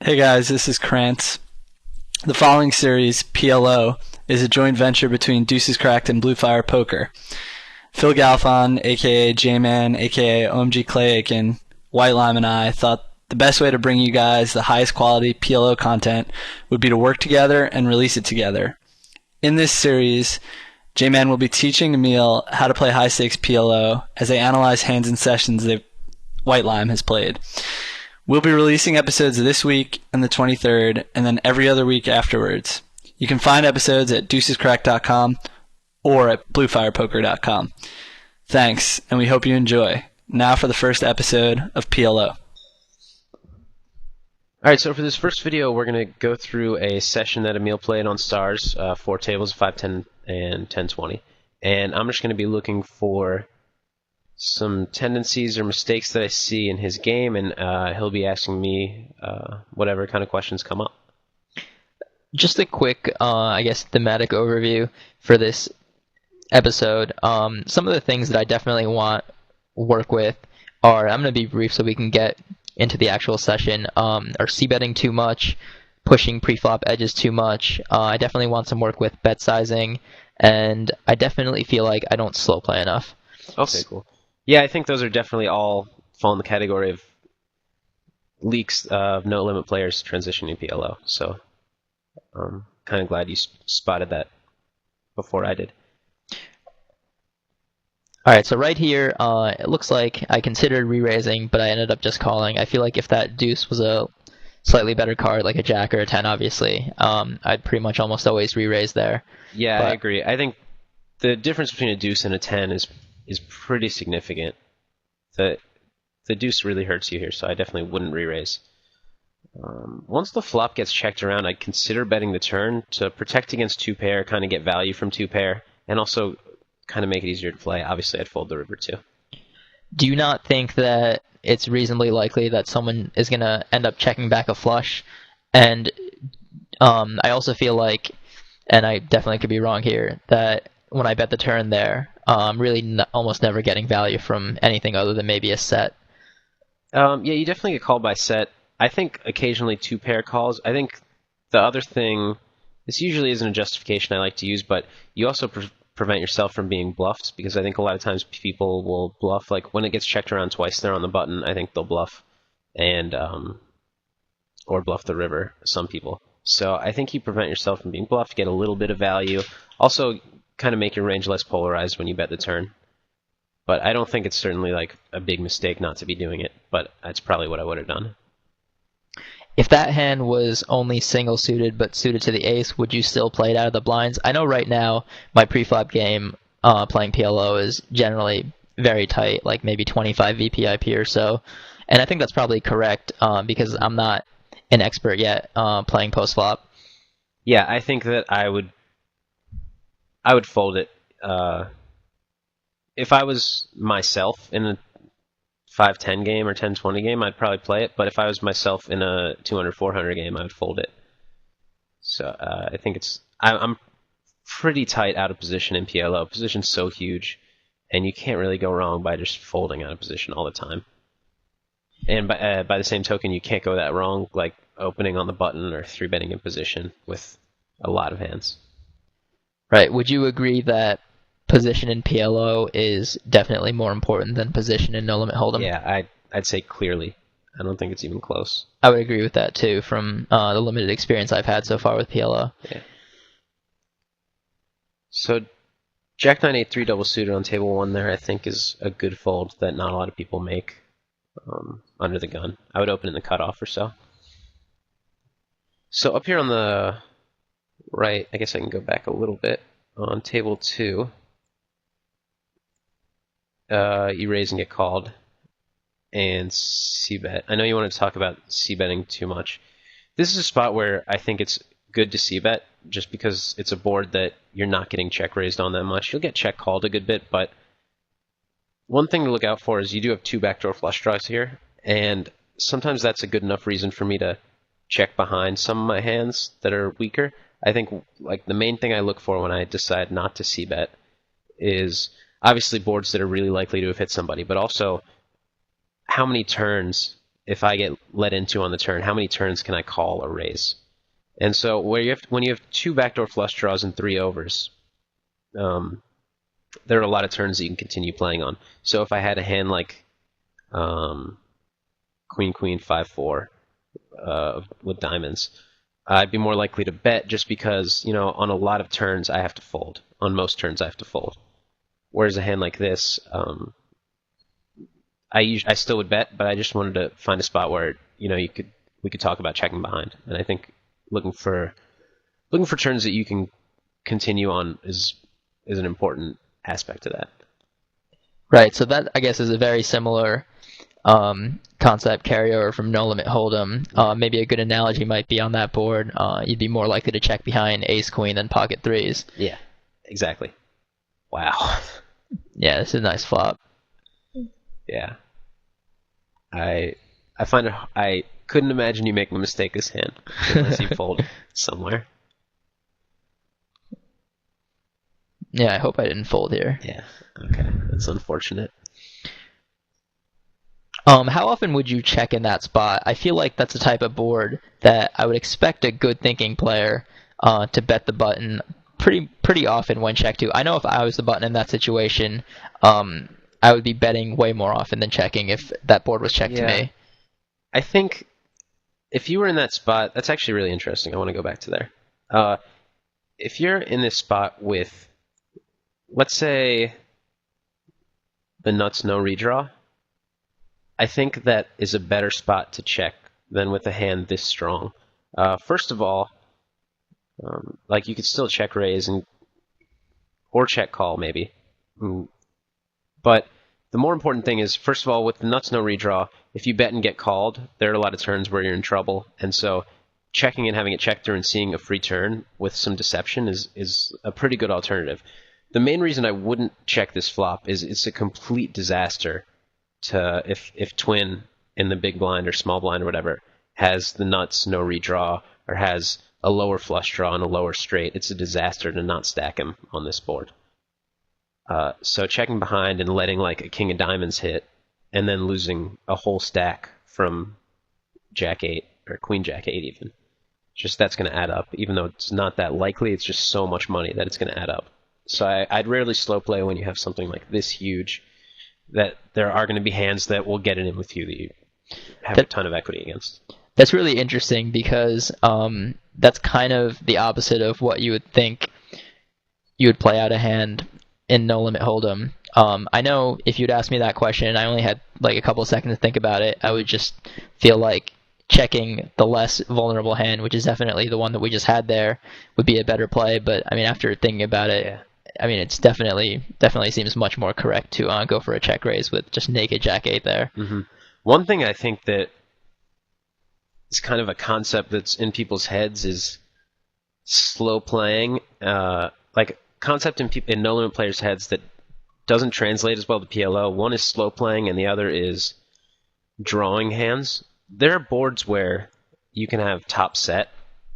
Hey guys, this is Krantz. The following series, PLO, is a joint venture between Deuces Cracked and Blue Fire Poker. Phil Galfon, aka J-Man, aka OMG Clay Aiken, White Lime, and I thought the best way to bring you guys the highest quality PLO content would be to work together and release it together. In this series, J-Man will be teaching Emil how to play high stakes PLO as they analyze hands and sessions that White Lime has played. We'll be releasing episodes this week and the 23rd, and then every other week afterwards. You can find episodes at deucescrack.com or at bluefirepoker.com. Thanks, and we hope you enjoy. Now for the first episode of PLO. Alright, so for this first video, we're going to go through a session that Emil played on Stars, 4 tables, 5, 10, and 10, 20. And I'm just going to be looking for some tendencies or mistakes that I see in his game, and he'll be asking me whatever kind of questions come up. Just a quick, thematic overview for this episode. Some of the things that I definitely want work with are, I'm going to be brief so we can get into the actual session, are c-betting too much, pushing pre-flop edges too much. I definitely want some work with bet sizing, and I definitely feel like I don't slow play enough. Okay, cool. Yeah, I think those are definitely all fall in the category of leaks of no-limit players transitioning PLO. So I'm kind of glad you spotted that before I did. All right, so right here, it looks like I considered re-raising, but I ended up just calling. I feel like if that deuce was a slightly better card, like a jack or a 10, obviously, I'd pretty much almost always re-raise there. Yeah, I agree. I think the difference between a deuce and a 10 is pretty significant. The deuce really hurts you here, so I definitely wouldn't re-raise. Once the flop gets checked around, I'd consider betting the turn to protect against two pair, kind of get value from two pair, and also kind of make it easier to play. Obviously, I'd fold the river too. Do you not think that it's reasonably likely that someone is going to end up checking back a flush? And I also feel like, and I definitely could be wrong here, that when I bet the turn there, I'm really almost never getting value from anything other than maybe a set. Yeah, you definitely get called by set. I think occasionally two pair calls. I think the other thing, this usually isn't a justification I like to use, but you also prevent yourself from being bluffed, because I think a lot of times people will bluff. Like when it gets checked around twice, they're on the button. I think they'll bluff, and or bluff the river. Some people. So I think you prevent yourself from being bluffed, get a little bit of value. Also, kind of make your range less polarized when you bet the turn. But I don't think it's certainly like a big mistake not to be doing it, but that's probably what I would have done. If that hand was only single suited but suited to the ace, would you still play it out of the blinds? I know right now my pre-flop game playing PLO is generally very tight, like maybe 25 VPIP or so. And I think that's probably correct because I'm not an expert yet playing post-flop. Yeah, I think that I would fold it. If I was myself in a 5-10 game or 10-20 game, I'd probably play it. But if I was myself in a 200-400 game, I would fold it. So I think I'm pretty tight out of position in PLO. Position's so huge, and you can't really go wrong by just folding out of position all the time. And by the same token, you can't go that wrong, like opening on the button or 3-betting in position with a lot of hands. Right. Would you agree that position in PLO is definitely more important than position in No Limit Hold'em? Yeah, I'd say clearly. I don't think it's even close. I would agree with that too, from the limited experience I've had so far with PLO. Yeah. So Jack 9-8 3 double suited on table 1 there, I think, is a good fold that not a lot of people make under the gun. I would open in the cutoff or so. So up here on the right, I guess I can go back a little bit. On table 2, you raise and get called, and c-bet. I know you want to talk about c-betting too much. This is a spot where I think it's good to c-bet, just because it's a board that you're not getting check raised on that much. You'll get check called a good bit, but one thing to look out for is you do have 2 backdoor flush draws here, and sometimes that's a good enough reason for me to check behind some of my hands that are weaker. I think like the main thing I look for when I decide not to c-bet is obviously boards that are really likely to have hit somebody, but also how many turns if I get let into on the turn, how many turns can I call or raise? And so when you have 2 backdoor flush draws and 3 overs, there are a lot of turns that you can continue playing on. So if I had a hand like Queen Queen 5-4 with diamonds, I'd be more likely to bet just because, on a lot of turns I have to fold. On most turns I have to fold. Whereas a hand like this, I still would bet, but I just wanted to find a spot where we could talk about checking behind. And I think looking for turns that you can continue on is an important aspect of that. Right. So that, I guess, is a very similar concept carryover from No Limit Hold'em. Maybe a good analogy might be on that board. You'd be more likely to check behind Ace Queen than Pocket Threes. Yeah, exactly. Wow. Yeah, this is a nice flop. Yeah. I find I couldn't imagine you making a mistake this hand unless you fold somewhere. Yeah, I hope I didn't fold here. Yeah. Okay. That's unfortunate. How often would you check in that spot? I feel like that's the type of board that I would expect a good thinking player to bet the button pretty often when checked to. I know if I was the button in that situation, I would be betting way more often than checking if that board was checked to me. I think if you were in that spot, that's actually really interesting. I want to go back to there. If you're in this spot with, let's say, the nuts no redraw, I think that is a better spot to check than with a hand this strong. First of all, you could still check raise or check call maybe. But the more important thing is, first of all, with the nuts no redraw, if you bet and get called, there are a lot of turns where you're in trouble. And so checking and having it checked through and seeing a free turn with some deception is a pretty good alternative. The main reason I wouldn't check this flop is it's a complete disaster to if twin in the big blind or small blind or whatever has the nuts no redraw or has a lower flush draw and a lower straight. It's a disaster to not stack him on this board. So checking behind and letting like a king of diamonds hit and then losing a whole stack from jack 8 or queen jack 8 even. Just that's going to add up. Even though it's not that likely, it's just so much money that it's going to add up. So I'd rarely slow play when you have something like this huge, that there are going to be hands that will get it in with you that you have a ton of equity against. That's really interesting because that's kind of the opposite of what you would think you would play out a hand in No Limit Hold'em. I know if you'd asked me that question and I only had like a couple of seconds to think about it, I would just feel like checking the less vulnerable hand, which is definitely the one that we just had there, would be a better play. But I mean, after thinking about it, I mean, it's definitely seems much more correct to go for a check raise with just naked jack 8 there. Mm-hmm. One thing I think that is kind of a concept that's in people's heads is slow playing. Like concept in no limit players' heads that doesn't translate as well to PLO. One is slow playing, and the other is drawing hands. There are boards where you can have top set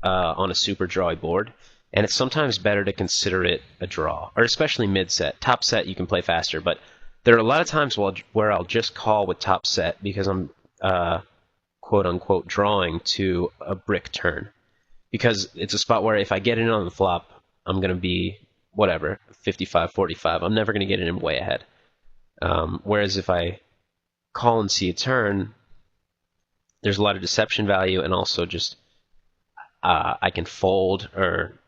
on a super drawy board, and it's sometimes better to consider it a draw, or especially mid set. Top set you can play faster, but there are a lot of times where I'll just call with top set because I'm quote unquote drawing to a brick turn, because it's a spot where if I get in on the flop, I'm going to be whatever 55-45. I'm never going to get in way ahead. Whereas if I call and see a turn, there's a lot of deception value, and also just I can fold or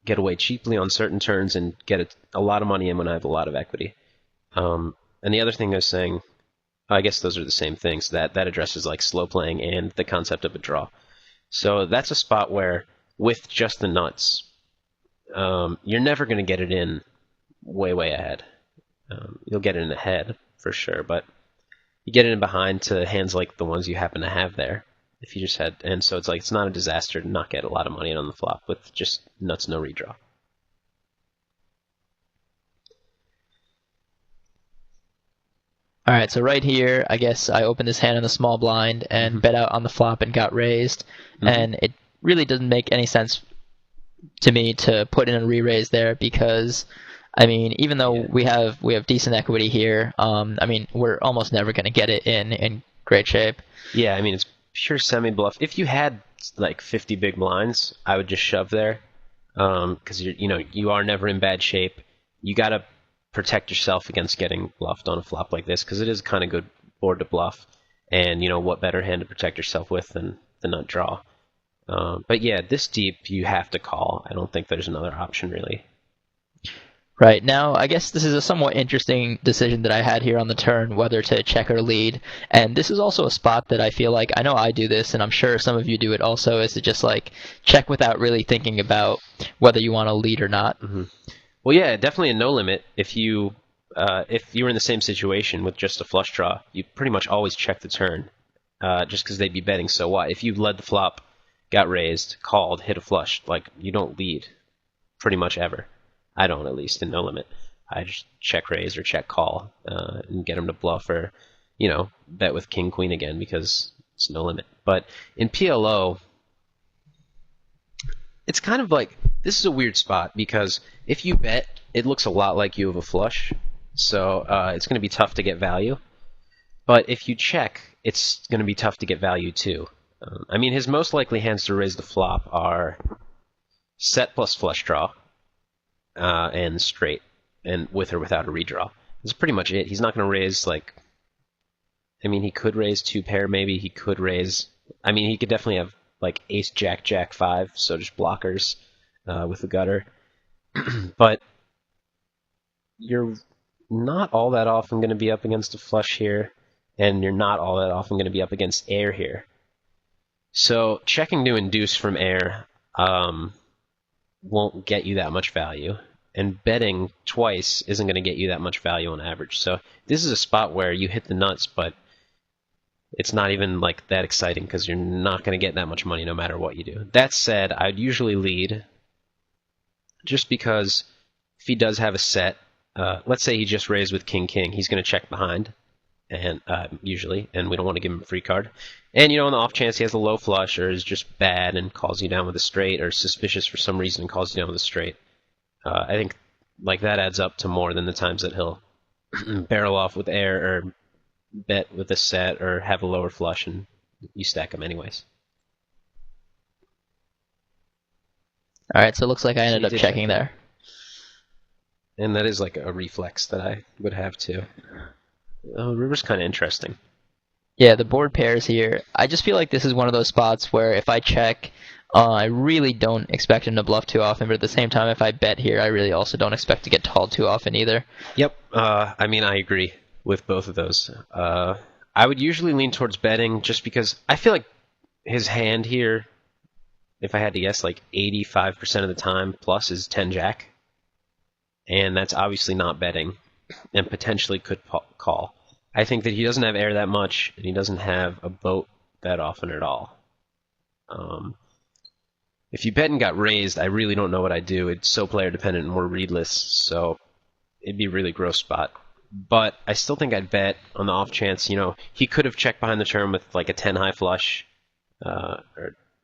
get away cheaply on certain turns and get a lot of money in when I have a lot of equity. And the other thing I was saying, I guess those are the same things. That addresses like slow playing and the concept of a draw. So that's a spot where with just the nuts, you're never going to get it in way ahead. You'll get it in ahead for sure, but you get it in behind to hands like the ones you happen to have there. If you just had, and so it's like it's not a disaster to not get a lot of money in on the flop with just nuts no redraw. All right, so right here, I guess I opened this hand in the small blind and bet out on the flop and got raised, and it really doesn't make any sense to me to put in a re-raise there because, I mean, even though we have decent equity here, I mean, we're almost never going to get it in great shape. Yeah, I mean, it's pure semi-bluff. If you had like 50 big blinds, I would just shove there, because you are never in bad shape. You got to protect yourself against getting bluffed on a flop like this, because it is kind of good board to bluff. And what better hand to protect yourself with than the nut draw? But yeah, this deep you have to call. I don't think there's another option really. Right. Now, I guess this is a somewhat interesting decision that I had here on the turn, whether to check or lead. And this is also a spot that I feel like, I know I do this, and I'm sure some of you do it also, is to just like check without really thinking about whether you want to lead or not. Mm-hmm. Well, yeah, definitely a no limit. If you were in the same situation with just a flush draw, you pretty much always check the turn, just because they'd be betting. So what? If you led the flop, got raised, called, hit a flush, like you don't lead, pretty much ever. I don't, at least, in no limit. I just check raise or check call and get them to bluff or, bet with king queen again because it's no limit. But in PLO, it's kind of like, this is a weird spot because if you bet, it looks a lot like you have a flush, so it's going to be tough to get value. But if you check, it's going to be tough to get value too. I mean, his most likely hands to raise the flop are set plus flush draw, and straight, and with or without a redraw. That's pretty much it. He's not going to raise, he could raise two pair, maybe. He could raise, he could definitely have, ace, jack, jack, five, so just blockers with the gutter. But you're not all that often going to be up against a flush here, and you're not all that often going to be up against air here. So checking to induce from air won't get you that much value, and betting twice isn't going to get you that much value on average. So this is a spot where you hit the nuts, but it's not even that exciting because you're not going to get that much money no matter what you do. That said, I'd usually lead just because if he does have a set, let's say he just raised with king-king, he's going to check behind, and usually, and we don't want to give him a free card. And on the off chance he has a low flush or is just bad and calls you down with a straight, or suspicious for some reason and calls you down with a straight, I think that adds up to more than the times that he'll barrel off with air or bet with a set or have a lower flush and you stack them anyways. All right, so it looks like I ended up checking there. And that is a reflex that I would have too. River's kind of interesting. Yeah, the board pairs here. I just feel like this is one of those spots where if I check, I really don't expect him to bluff too often, but at the same time, if I bet here, I really also don't expect to get called too often either. Yep, I agree with both of those. I would usually lean towards betting just because I feel like his hand here, if I had to guess, 85% of the time plus is 10-jack. And that's obviously not betting and potentially could call. I think that he doesn't have air that much, and he doesn't have a boat that often at all. If you bet and got raised, I really don't know what I'd do. It's so player dependent and more readless, so it'd be a really gross spot. But I still think I'd bet on the off chance, he could have checked behind the turn with a 10 high flush,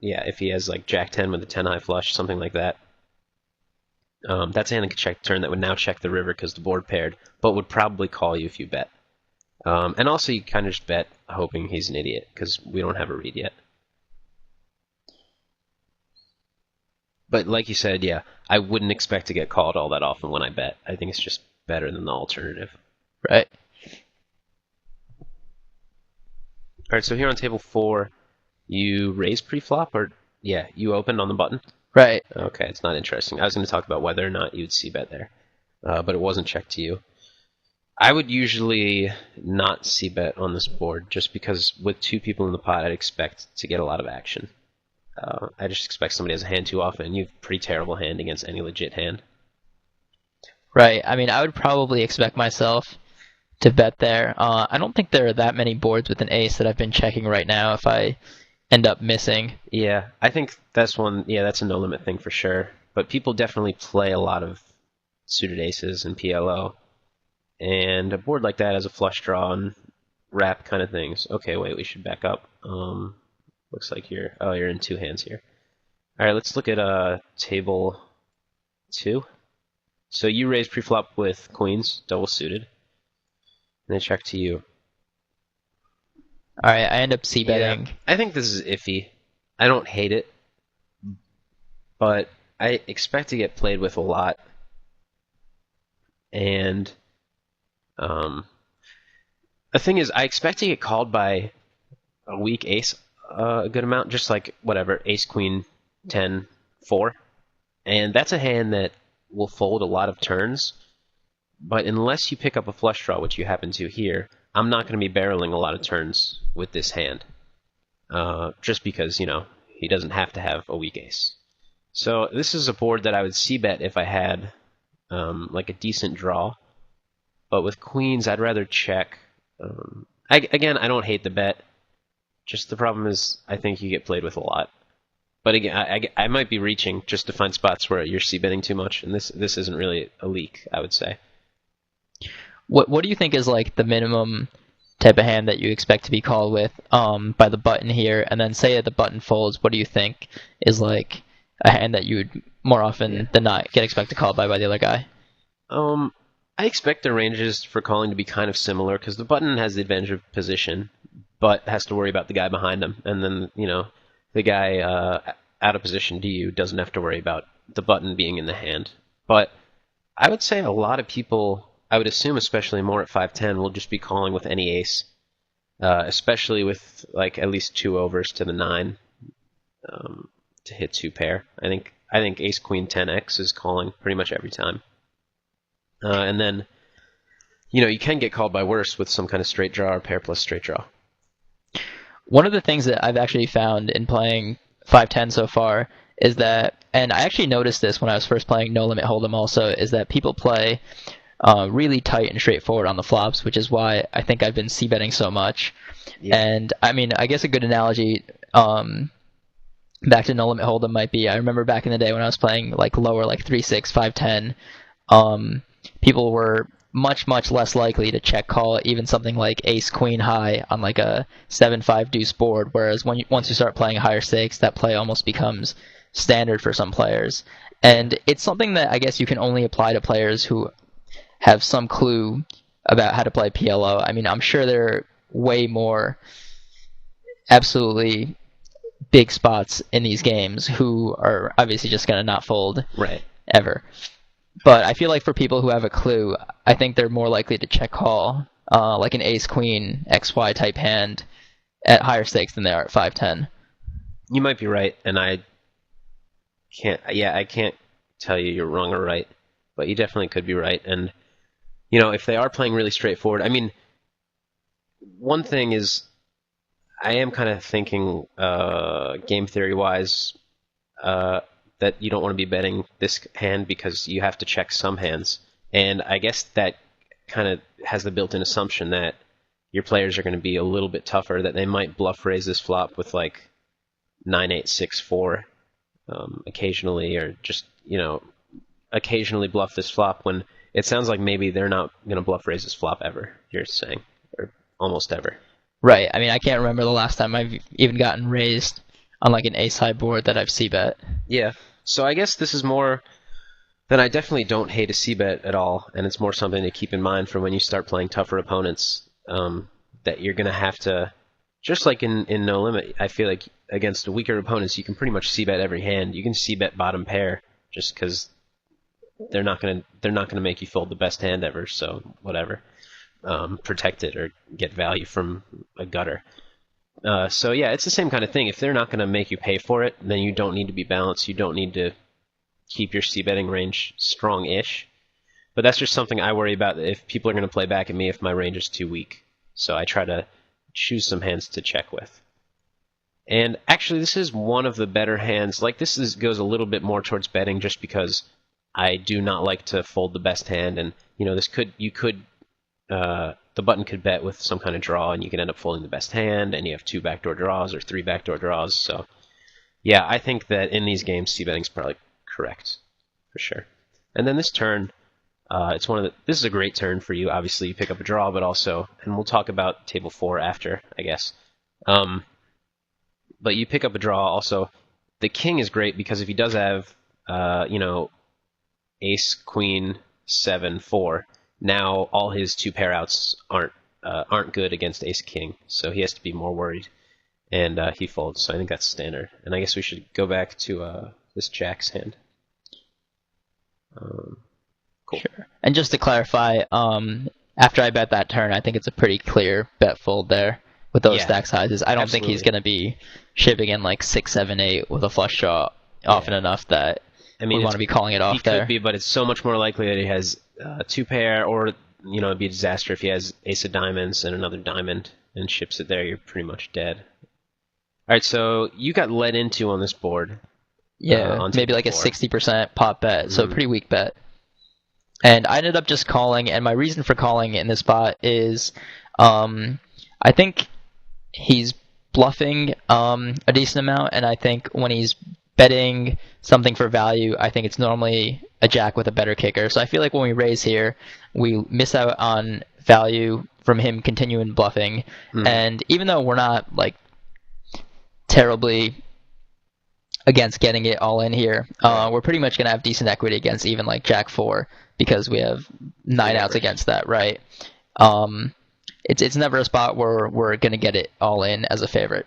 if he has jack 10 with a 10 high flush, something like that. That's a hand that could check the turn that would now check the river because the board paired, but would probably call you if you bet. And also you kind of just bet hoping he's an idiot because we don't have a read yet. But like you said, yeah, I wouldn't expect to get called all that often when I bet. I think it's just better than the alternative. Right. All right, so here on table 4, you raise pre-flop, or you opened on the button? Right. Okay, it's not interesting. I was going to talk about whether or not you would c-bet there, but it wasn't checked to you. I would usually not c-bet on this board just because with 2 people in the pot, I'd expect to get a lot of action. I just expect somebody has a hand too often. You have a pretty terrible hand against any legit hand. Right. I would probably expect myself to bet there. I don't think there are that many boards with an ace that I've been checking right now if I end up missing. Yeah, I think that's one. Yeah, that's a no-limit thing for sure. But people definitely play a lot of suited aces and PLO. And a board like that has a flush draw and wrap kind of things. Okay, wait, we should back up. Looks like you're in 2 hands here. All right, let's look at table 2. So you raise preflop with queens, double suited, and they check to you. All right, I end up c betting. I think this is iffy. I don't hate it, but I expect to get played with a lot. And the thing is, I expect to get called by a weak ace a good amount, just like whatever, ace, queen, 10, 4. And that's a hand that will fold a lot of turns. But unless you pick up a flush draw, which you happen to here, I'm not going to be barreling a lot of turns with this hand. Just because, he doesn't have to have a weak ace. So this is a board that I would c-bet if I had like a decent draw. But with queens, I'd rather check. Again, I don't hate the bet. Just the problem is I think you get played with a lot. But again, I might be reaching just to find spots where you're c-betting too much, and this isn't really a leak, I would say. What do you think is like the minimum type of hand that you expect to be called with by the button here? And then say the button folds, what do you think is like a hand that you would more often than not get expected called by the other guy? I expect the ranges for calling to be kind of similar because the button has the advantage of position, but has to worry about the guy behind him, and then the guy out of position to you doesn't have to worry about the button being in the hand. But I would say a lot of people, I would assume especially more at 5-10, will just be calling with any ace, especially with like at least 2 overs to the 9 to hit 2 pair. I think ace queen 10x is calling pretty much every time. And then, you can get called by worse with some kind of straight draw or pair plus straight draw. One of the things that I've actually found in playing 5-10 so far is that, and I actually noticed this when I was first playing No Limit Hold'em also, is that people play really tight and straightforward on the flops, which is why I think I've been c-betting so much. Yeah. And I mean, I guess a good analogy back to No Limit Hold'em might be, I remember back in the day when I was playing like lower, like 3-6, 5-10, people were much less likely to check call even something like ace queen high on like a 7-5 deuce board, whereas once you start playing higher stakes, that play almost becomes standard for some players. And it's something that I guess you can only apply to players who have some clue about how to play PLO. I mean, I'm sure there are way more absolutely big spots in these games who are obviously just going to not fold ever. But I feel like for people who have a clue, I think they're more likely to check call like an ace-queen XY type hand at higher stakes than they are at 5-10. You might be right, and I can't tell you you're wrong or right, but you definitely could be right. And, if they are playing really straightforward, I mean, one thing is I am kind of thinking game theory-wise that you don't want to be betting this hand because you have to check some hands. And I guess that kind of has the built-in assumption that your players are going to be a little bit tougher, that they might bluff raise this flop with like 9-8-6-4 occasionally, or just, occasionally bluff this flop when it sounds like maybe they're not going to bluff raise this flop ever, you're saying, or almost ever. Right. I mean, I can't remember the last time I've even gotten raised on like an ace-high board that I've c-bet. Yeah. So I guess this is more than I definitely don't hate a c-bet at all, and it's more something to keep in mind for when you start playing tougher opponents, that you're going to have to, just like in No Limit, I feel like against weaker opponents, you can pretty much c-bet every hand. You can c-bet bottom pair just because they're not going to make you fold the best hand ever, so whatever. Protect it or get value from a gutter. So yeah, it's the same kind of thing. If they're not going to make you pay for it, then you don't need to be balanced. You don't need to keep your c-betting range strong-ish. But that's just something I worry about if people are going to play back at me if my range is too weak. So I try to choose some hands to check with. And actually, this is one of the better hands. Like, goes a little bit more towards betting just because I do not like to fold the best hand. And, the button could bet with some kind of draw, and you can end up folding the best hand, and you have 2 backdoor draws or 3 backdoor draws. So, yeah, I think that in these games, c-betting is probably correct for sure. And then this turn, this is a great turn for you. Obviously, you pick up a draw, but also, and we'll talk about table 4 after, I guess. But you pick up a draw. Also, the king is great because if he does have, ace, queen, 7, 4. Now all his 2 pair outs aren't aren't good against Ace King, so he has to be more worried, and he folds. So I think that's standard. And I guess we should go back to this Jack's hand. Cool. Sure. And just to clarify, after I bet that turn, I think it's a pretty clear bet fold there with those stack sizes. I don't think he's going to be shipping in like 6, 7, 8 with a flush draw often enough that we want to be calling it off there. He could be, but it's so much more likely that he has 2 pair, or it'd be a disaster if he has Ace of Diamonds and another diamond and ships it there. You're pretty much dead. All right, so you got led into on this board. Yeah, maybe like a 60% pot bet, so a pretty weak bet. And I ended up just calling, and my reason for calling in this spot is I think he's bluffing a decent amount, and I think when he's betting something for value, I think it's normally a jack with a better kicker. So I feel like when we raise here, we miss out on value from him continuing bluffing. And even though we're not like terribly against getting it all in here, we're pretty much going to have decent equity against even like Jack 4 because we have 9 outs against that, right? It's never a spot where we're going to get it all in as a favorite.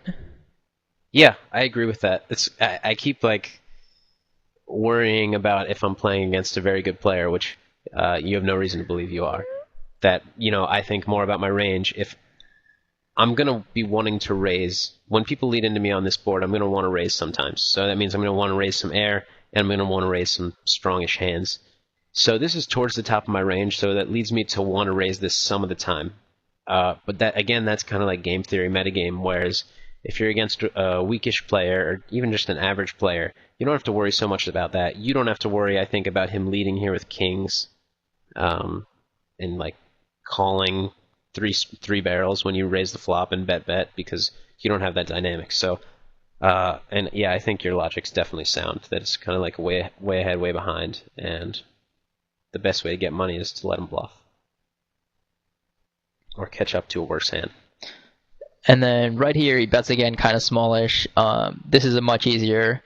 Yeah, I agree with that. I keep like worrying about if I'm playing against a very good player, which you have no reason to believe you are. That, I think more about my range. If I'm going to be wanting to raise, when people lead into me on this board, I'm going to want to raise sometimes. So that means I'm going to want to raise some air, and I'm going to want to raise some strongish hands. So this is towards the top of my range, so that leads me to want to raise this some of the time. But that, again, that's kind of like game theory, metagame, whereas if you're against a weakish player, or even just an average player, you don't have to worry so much about that. You don't have to worry, I think, about him leading here with kings, and like calling three barrels when you raise the flop and bet, because you don't have that dynamic. So, and yeah, I think your logic's definitely sound. That it's kind of like way ahead, way behind, and the best way to get money is to let him bluff or catch up to a worse hand. And then right here, he bets again, kind of smallish. This is a much easier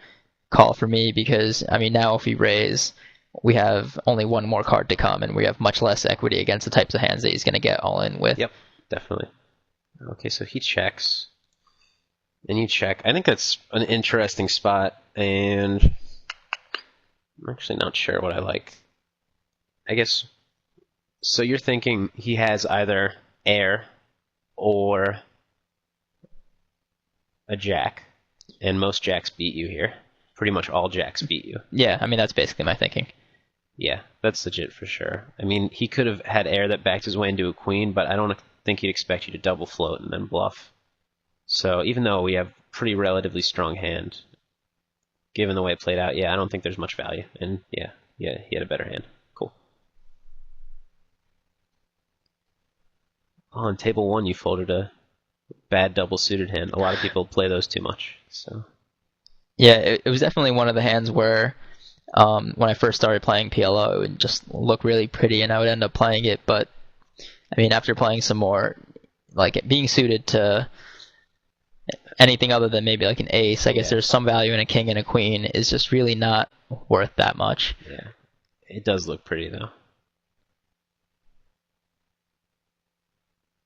call for me because, now if we raise, we have only one more card to come, and we have much less equity against the types of hands that he's going to get all in with. Yep, definitely. Okay, so he checks, and you check. I think that's an interesting spot, and I'm actually not sure what I like. I guess, so you're thinking he has either air or a jack, and most jacks beat you here. Pretty much all jacks beat you. Yeah, that's basically my thinking. Yeah, that's legit for sure. He could have had air that backed his way into a queen, but I don't think he'd expect you to double float and then bluff. So even though we have pretty relatively strong hand, given the way it played out, yeah, I don't think there's much value. And yeah, he had a better hand. Cool. On table 1, you folded a bad double suited hand. A lot of people play those too much. So yeah, it was definitely one of the hands where when I first started playing PLO, it would just look really pretty, and I would end up playing it. But after playing some more, like being suited to anything other than maybe like an ace, I guess there's some value in a king and a queen is just really not worth that much. Yeah, it does look pretty though.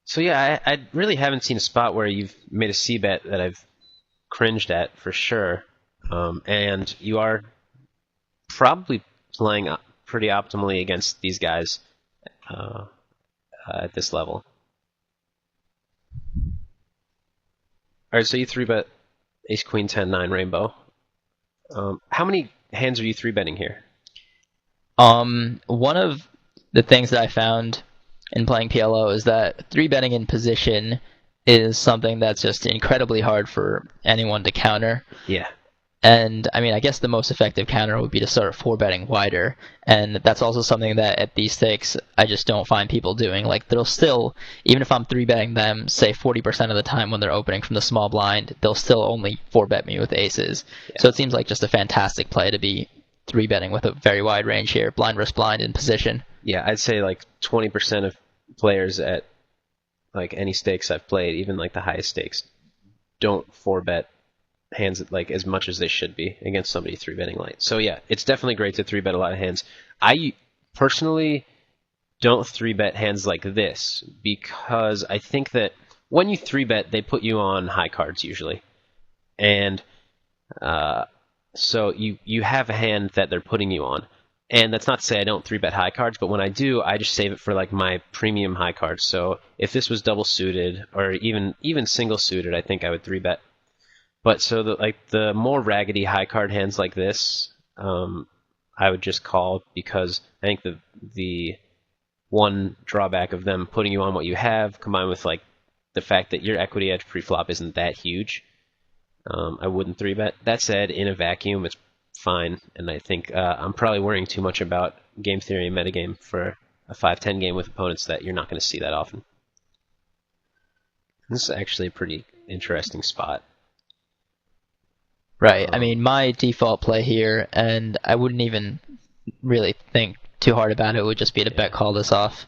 So yeah, I really haven't seen a spot where you've made a c-bet that I've cringed at for sure. And you are probably playing pretty optimally against these guys at this level. All right, so you 3-bet ace, queen, 10, 9, rainbow. How many hands are you 3-betting here? One of the things that I found in playing PLO is that 3-betting in position is something that's just incredibly hard for anyone to counter. Yeah. And I guess the most effective counter would be to start 4-betting wider, and that's also something that at these stakes I just don't find people doing. Like they'll still, even if I'm 3-betting them, say 40% of the time when they're opening from the small blind, they'll still only 4-bet me with aces. Yeah. So it seems like just a fantastic play to be 3-betting with a very wide range here, blind versus blind in position. Yeah, I'd say like 20% of players at like any stakes I've played, even like the highest stakes, don't 4-bet hands like as much as they should be against somebody 3-betting light. So yeah, it's definitely great to 3-bet a lot of hands. I personally don't 3-bet hands like this, because I think that when you 3-bet, they put you on high cards usually. And so you have a hand that they're putting you on. And that's not to say I don't 3-bet high cards, but when I do, I just save it for like my premium high cards. So if this was double suited or even single suited, I think I would 3-bet. But so the more raggedy high card hands like this, I would just call, because I think the one drawback of them putting you on what you have, combined with like the fact that your equity edge pre-flop isn't that huge, I wouldn't 3-bet. That said, in a vacuum, it's fine, and I think I'm probably worrying too much about game theory and metagame for a 5-10 game with opponents that you're not going to see that often. This is actually a pretty interesting spot. Right. I mean, my default play here, and I wouldn't even really think too hard about it, would just be to bet call this off.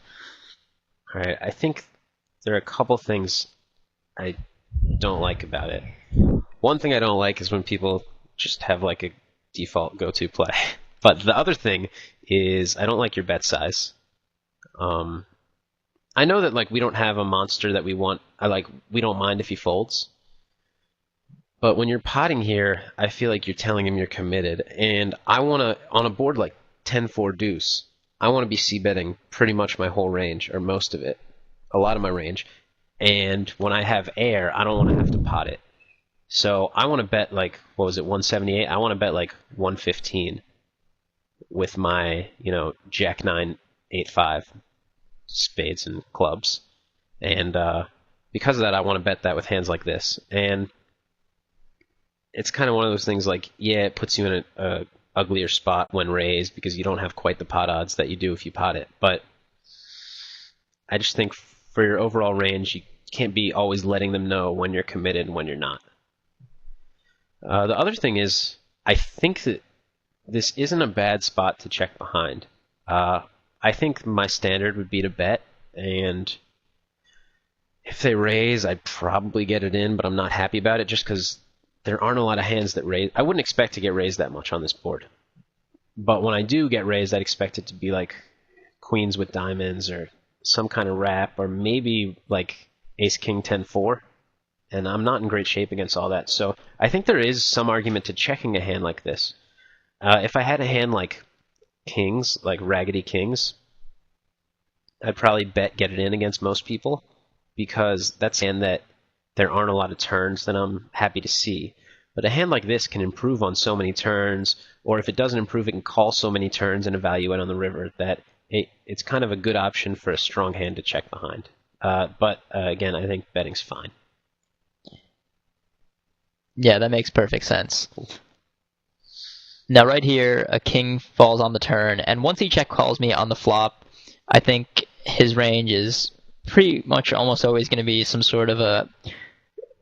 All right. I think there are a couple things I don't like about it. One thing I don't like is when people just have like a default go-to play. But the other thing is I don't like your bet size. I know that like we don't have a monster that we want. We don't mind if he folds. But when you're potting here, I feel like you're telling him you're committed. And I want to, on a board like 10-4 deuce, I want to be c-betting pretty much my whole range, or most of it, a lot of my range. And when I have air, I don't want to have to pot it. So I want to bet like, what was it, 178? I want to bet like 115 with my, Jack 9, 8, 5 spades and clubs. And because of that, I want to bet that with hands like this. And it's kind of one of those things like, yeah, it puts you in a uglier spot when raised because you don't have quite the pot odds that you do if you pot it. But I just think for your overall range, you can't be always letting them know when you're committed and when you're not. The other thing is, I think that this isn't a bad spot to check behind. I think my standard would be to bet, and if they raise, I'd probably get it in, but I'm not happy about it just because there aren't a lot of hands that raise. I wouldn't expect to get raised that much on this board. But when I do get raised, I'd expect it to be like queens with diamonds or some kind of wrap, or maybe like ace king 10-4. And I'm not in great shape against all that. So I think there is some argument to checking a hand like this. If I had a hand like kings, like raggedy kings, I'd probably bet get it in against most people, because that's a hand that there aren't a lot of turns that I'm happy to see. But a hand like this can improve on so many turns, or if it doesn't improve, it can call so many turns and evaluate on the river that it's kind of a good option for a strong hand to check behind. But again, I think betting's fine. Yeah, that makes perfect sense. Now right here, a king falls on the turn, and once he check calls me on the flop, I think his range is pretty much almost always going to be some sort of a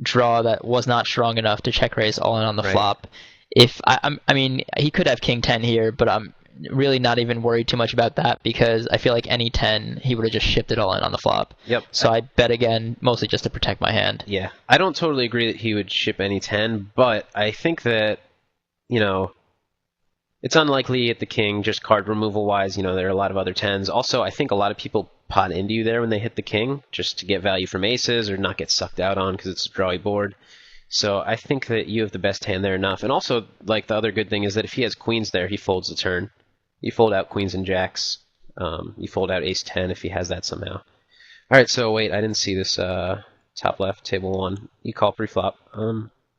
draw that was not strong enough to check raise all in on the flop. If I mean, he could have king 10 here, but I'm really not even worried too much about that, because I feel like any 10 he would have just shipped it all in on the flop. Yep. So I bet again, mostly just to protect my hand. Yeah, I don't totally agree that he would ship any 10, but I think that, it's unlikely at the king, just card removal wise. There are a lot of other 10s. Also, I think a lot of people pot into you there when they hit the king, just to get value from aces or not get sucked out on because it's a drawy board. So I think that you have the best hand there enough. And also, like, the other good thing is that if he has queens there, he folds the turn. You fold out queens and jacks. You fold out ace 10 if he has that somehow. All right, so wait, I didn't see this top left, table 1. You call pre-flop.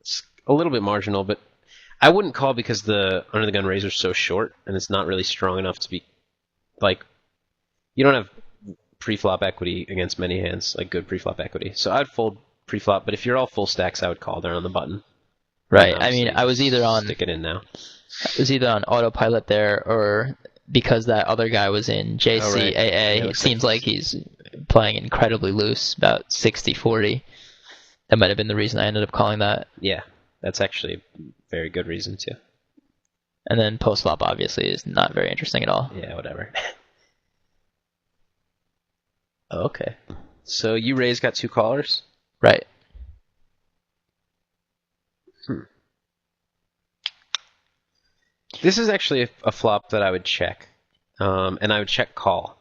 It's a little bit marginal, but I wouldn't call because the under-the-gun razor is so short, and it's not really strong enough to be, like, you don't have pre-flop equity against many hands, like good pre-flop equity. So I'd fold pre-flop, but if you're all full stacks, I would call there on the button. Right. I mean, I was either on stick it in now. I was either on autopilot there, or because that other guy was in JCAA, it seems like he's playing incredibly loose, about 60-40. That might have been the reason I ended up calling that. Yeah, that's actually a very good reason too. And then post-flop obviously is not very interesting at all. Yeah, whatever. Okay. So you raise got 2 callers? Right. This is actually a flop that I would check. And I would check call.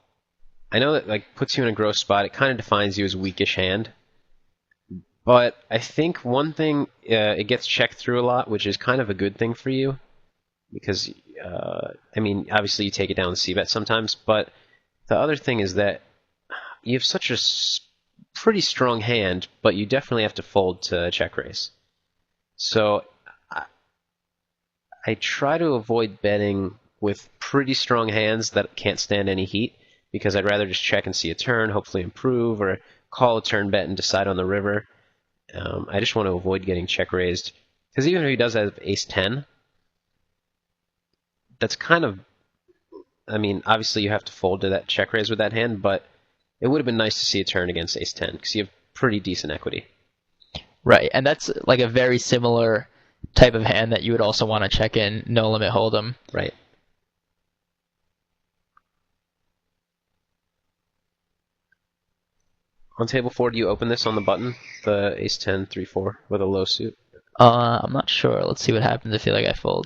I know that like puts you in a gross spot. It kind of defines you as weakish hand. But I think one thing it gets checked through a lot, which is kind of a good thing for you, because I mean, obviously you take it down with c-bet sometimes, but the other thing is that you have such a pretty strong hand, but you definitely have to fold to check raise. So I try to avoid betting with pretty strong hands that can't stand any heat, because I'd rather just check and see a turn, hopefully improve, or call a turn bet and decide on the river. I just want to avoid getting check raised, because even if he does have ace 10, that's kind of, I mean, obviously you have to fold to that check raise with that hand, but it would have been nice to see a turn against ace 10, because you have pretty decent equity. Right, and that's like a very similar type of hand that you would also want to check in no limit hold'em. Right. On table 4, do you open this on the button, the ace 10, 3, 4, with a low suit? I'm not sure. Let's see what happens. I feel like I fold.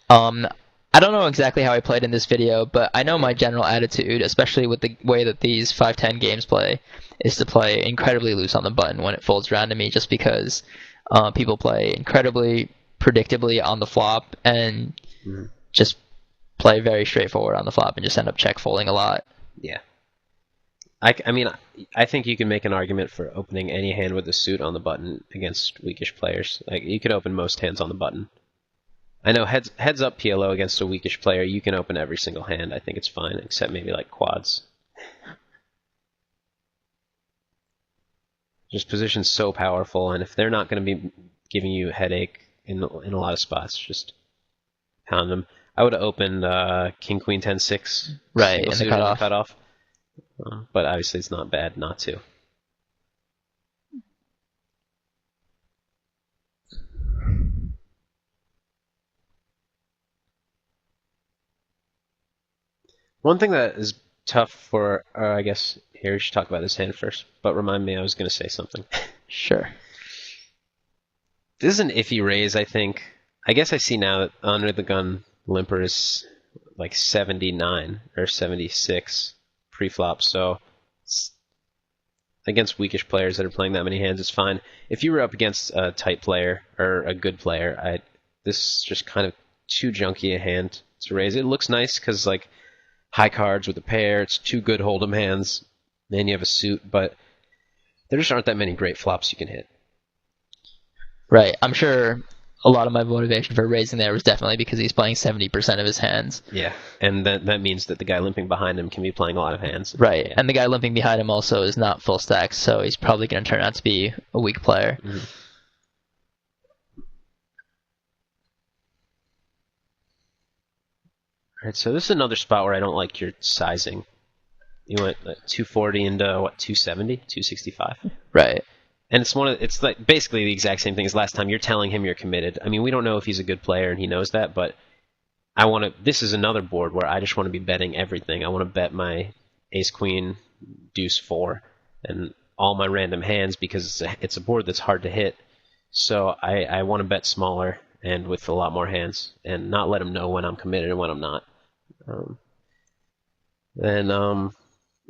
I don't know exactly how I played in this video, but I know my general attitude, especially with the way that these 5-10 games play, is to play incredibly loose on the button when it folds around to me, just because people play incredibly predictably on the flop and just play very straightforward on the flop and just end up check folding a lot. Yeah. I mean, I think you can make an argument for opening any hand with a suit on the button against weakish players. Like, you could open most hands on the button. I know heads up PLO against a weakish player, you can open every single hand. I think it's fine, except maybe like quads. Just position's so powerful, and if they're not going to be giving you a headache in a lot of spots, just pound them. I would have opened King Queen 10-6, right, in the cutoff. But obviously it's not bad not to. One thing that is tough for, I guess, here we should talk about this hand first, but remind me, I was going to say something. Sure. This is an iffy raise, I think. I guess I see now that under the gun limper is like 79 or 76 pre-flop, so against weakish players that are playing that many hands, it's fine. If you were up against a tight player or a good player, this is just kind of too junky a hand to raise. It looks nice because like high cards with a pair, it's two good hold'em hands, then you have a suit, but there just aren't that many great flops you can hit. Right. I'm sure a lot of my motivation for raising there was definitely because he's playing 70% of his hands. Yeah, and that means that the guy limping behind him can be playing a lot of hands. Right, yeah. And the guy limping behind him also is not full stacks, so he's probably going to turn out to be a weak player. Mm-hmm. Alright, so this is another spot where I don't like your sizing. You went 240 into, what, 270? 265? Right. And it's like basically the exact same thing as last time. You're telling him you're committed. I mean, we don't know if he's a good player and he knows that, but this is another board where I just want to be betting everything. I want to bet my ace queen deuce 4 and all my random hands because it's a board that's hard to hit. So I want to bet smaller and with a lot more hands and not let him know when I'm committed and when I'm not.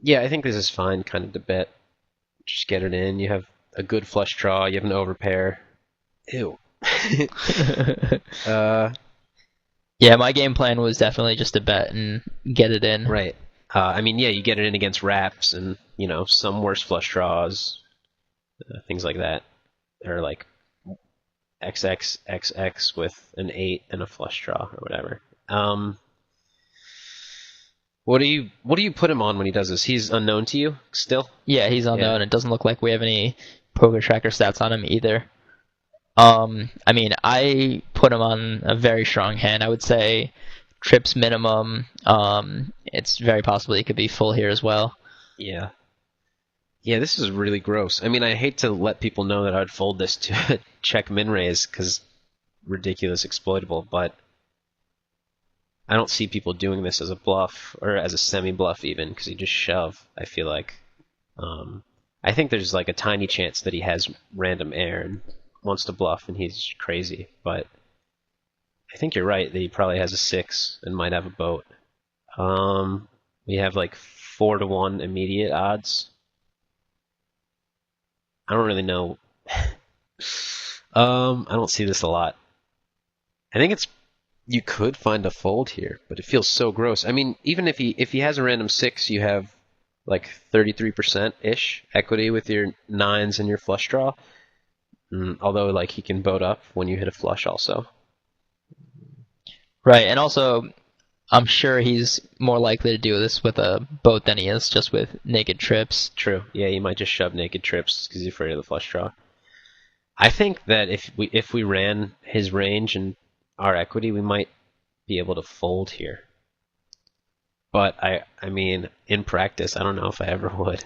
Yeah, I think this is fine kind of to bet. Just get it in. You have a good flush draw. You have an overpair. Ew. Yeah, my game plan was definitely just to bet and get it in. Right. I mean, yeah, you get it in against wraps and, some worse flush draws, things like that. Or like XXXX with an 8 and a flush draw or whatever. What do you put him on when he does this? He's unknown to you still? Yeah, he's unknown. Yeah. It doesn't look like we have any poker tracker stats on him either. I mean, I put him on a very strong hand. I would say trips minimum. It's very possible he could be full here as well. Yeah. Yeah, this is really gross. I mean, I hate to let people know that I'd fold this to check min raise because ridiculous exploitable, but I don't see people doing this as a bluff or as a semi-bluff even because you just shove, I feel like. I think there's like a tiny chance that he has random air and wants to bluff and he's crazy, but I think you're right that he probably has a 6 and might have a boat. We have like 4-1 immediate odds. I don't really know. I don't see this a lot. I think you could find a fold here, but it feels so gross. I mean, even if he has a random 6, you have like 33% ish equity with your 9s and your flush draw. Although like he can boat up when you hit a flush also. Right, and also I'm sure he's more likely to do this with a boat than he is just with naked trips. True. Yeah, you might just shove naked trips because you're afraid of the flush draw. I think that if we ran his range and our equity, we might be able to fold here. But I mean, in practice, I don't know if I ever would.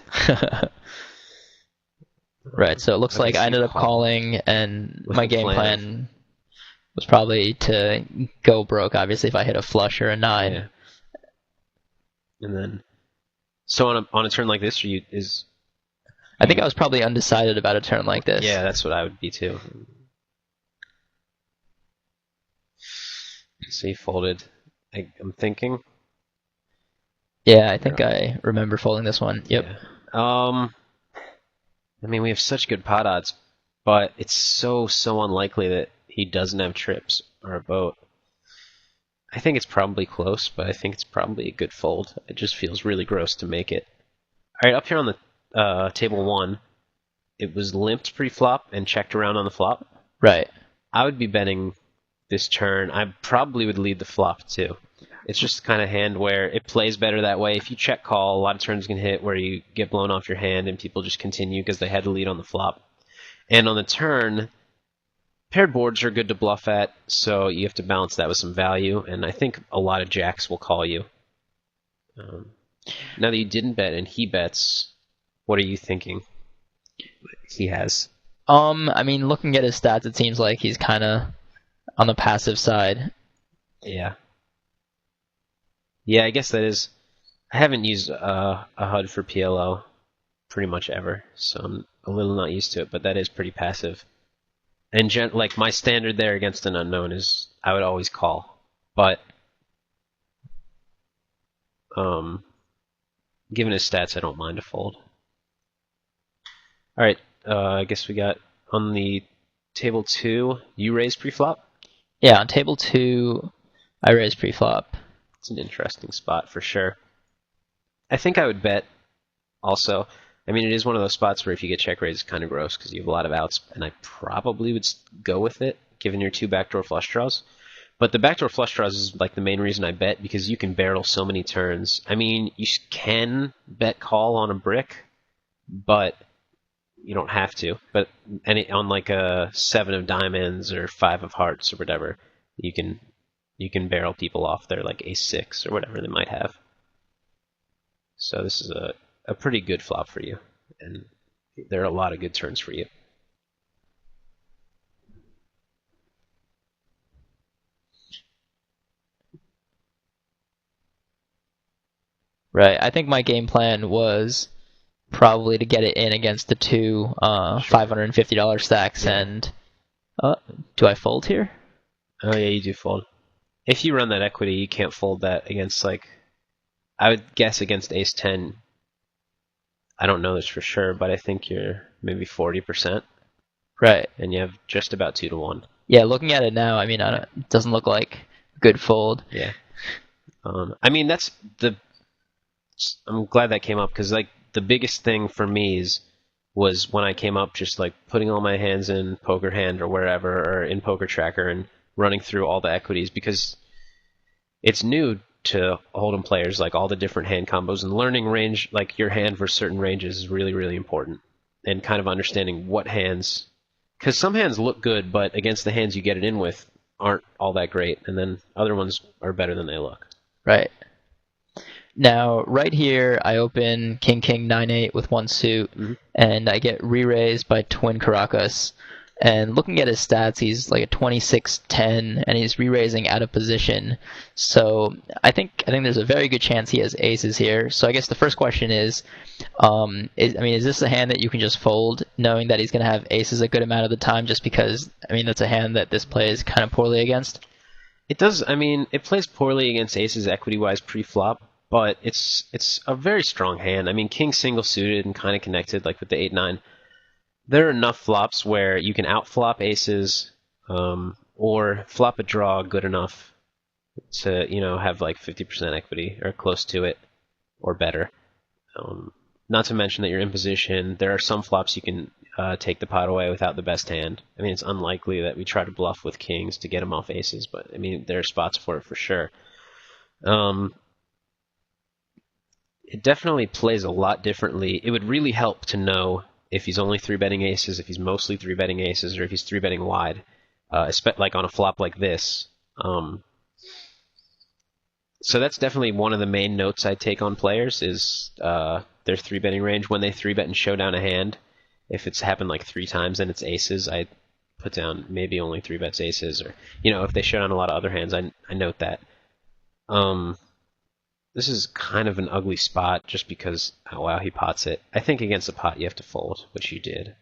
Right, so it looks like I ended up calling, and my game plan was probably to go broke, obviously, if I hit a flush or a 9. Yeah. And then, so on a turn like this, I think I was probably undecided about a turn like this. Yeah, that's what I would be too. So you folded. I'm thinking. Yeah, I think I remember folding this one. Yep. Yeah. I mean, we have such good pot odds, but it's so unlikely that he doesn't have trips or a boat. I think it's probably close, but I think it's probably a good fold. It just feels really gross to make it. All right, up here on the table 1, it was limped pre-flop and checked around on the flop. Right. I would be betting this turn. I probably would lead the flop too. It's just the kind of hand where it plays better that way. If you check call, a lot of turns can hit where you get blown off your hand and people just continue because they had the lead on the flop. And on the turn, paired boards are good to bluff at, so you have to balance that with some value. And I think a lot of jacks will call you. Now that you didn't bet and he bets, what are you thinking he has? I mean, looking at his stats, it seems like he's kind of on the passive side. Yeah. Yeah, I guess that is. I haven't used a HUD for PLO pretty much ever, so I'm a little not used to it, but that is pretty passive. And like my standard there against an unknown is I would always call, but given his stats, I don't mind a fold. All right, I guess we got on the table 2. You raise pre-flop. Yeah, on table 2, I raise pre-flop. It's an interesting spot for sure. I think I would bet also. I mean, it is one of those spots where if you get check raised, it's kind of gross because you have a lot of outs, and I probably would go with it, given your 2 backdoor flush draws. But the backdoor flush draws is like the main reason I bet, because you can barrel so many turns. I mean, you can bet call on a brick, but you don't have to. But on like a 7 of diamonds or 5 of hearts or whatever, you can barrel people off their like ace-6 or whatever they might have. So this is a pretty good flop for you, and there are a lot of good turns for you. Right. I think my game plan was probably to get it in against the 2 $550 stacks. Yeah. And do I fold here? Oh yeah, you do fold. If you run that equity, you can't fold that against, like, I would guess against ace-10. I don't know this for sure, but I think you're maybe 40%. Right. And you have just about 2-1. Yeah, looking at it now, I mean, it doesn't look like a good fold. Yeah. I mean, I'm glad that came up, because like the biggest thing for me was when I came up, just like putting all my hands in Poker Hand or wherever, or in Poker Tracker, and running through all the equities, because it's new to Hold'em players, like all the different hand combos, and learning range, like your hand for certain ranges, is really, really important, and kind of understanding what hands, because some hands look good, but against the hands you get it in with aren't all that great, and then other ones are better than they look. Right. Now, right here, I open King, 9-8 with 1 suit, and I get re-raised by Twin Caracas. And looking at his stats, he's like a 26-10, and he's re-raising out of position. So I think there's a very good chance he has aces here. So I guess the first question is this a hand that you can just fold, knowing that he's going to have aces a good amount of the time, just because, I mean, that's a hand that this plays kind of poorly against? It does. I mean, it plays poorly against aces equity-wise pre-flop, but it's a very strong hand. I mean, king single suited and kind of connected, like with the 8-9. There are enough flops where you can outflop aces, or flop a draw good enough to have like 50% equity or close to it or better. Not to mention that you're in position. There are some flops you can take the pot away without the best hand. I mean, it's unlikely that we try to bluff with kings to get him off aces, but I mean, there are spots for it for sure. It definitely plays a lot differently. It would really help to know if he's only 3-betting aces, if he's mostly 3-betting aces, or if he's 3-betting wide, like on a flop like this. So that's definitely one of the main notes I take on players is their 3-betting range. When they 3-bet and show down a hand, if it's happened like 3 times and it's aces, I put down maybe only 3-bets aces, or if they show down a lot of other hands, I note that. This is kind of an ugly spot just because, oh wow, he pots it. I think against the pot you have to fold, which you did.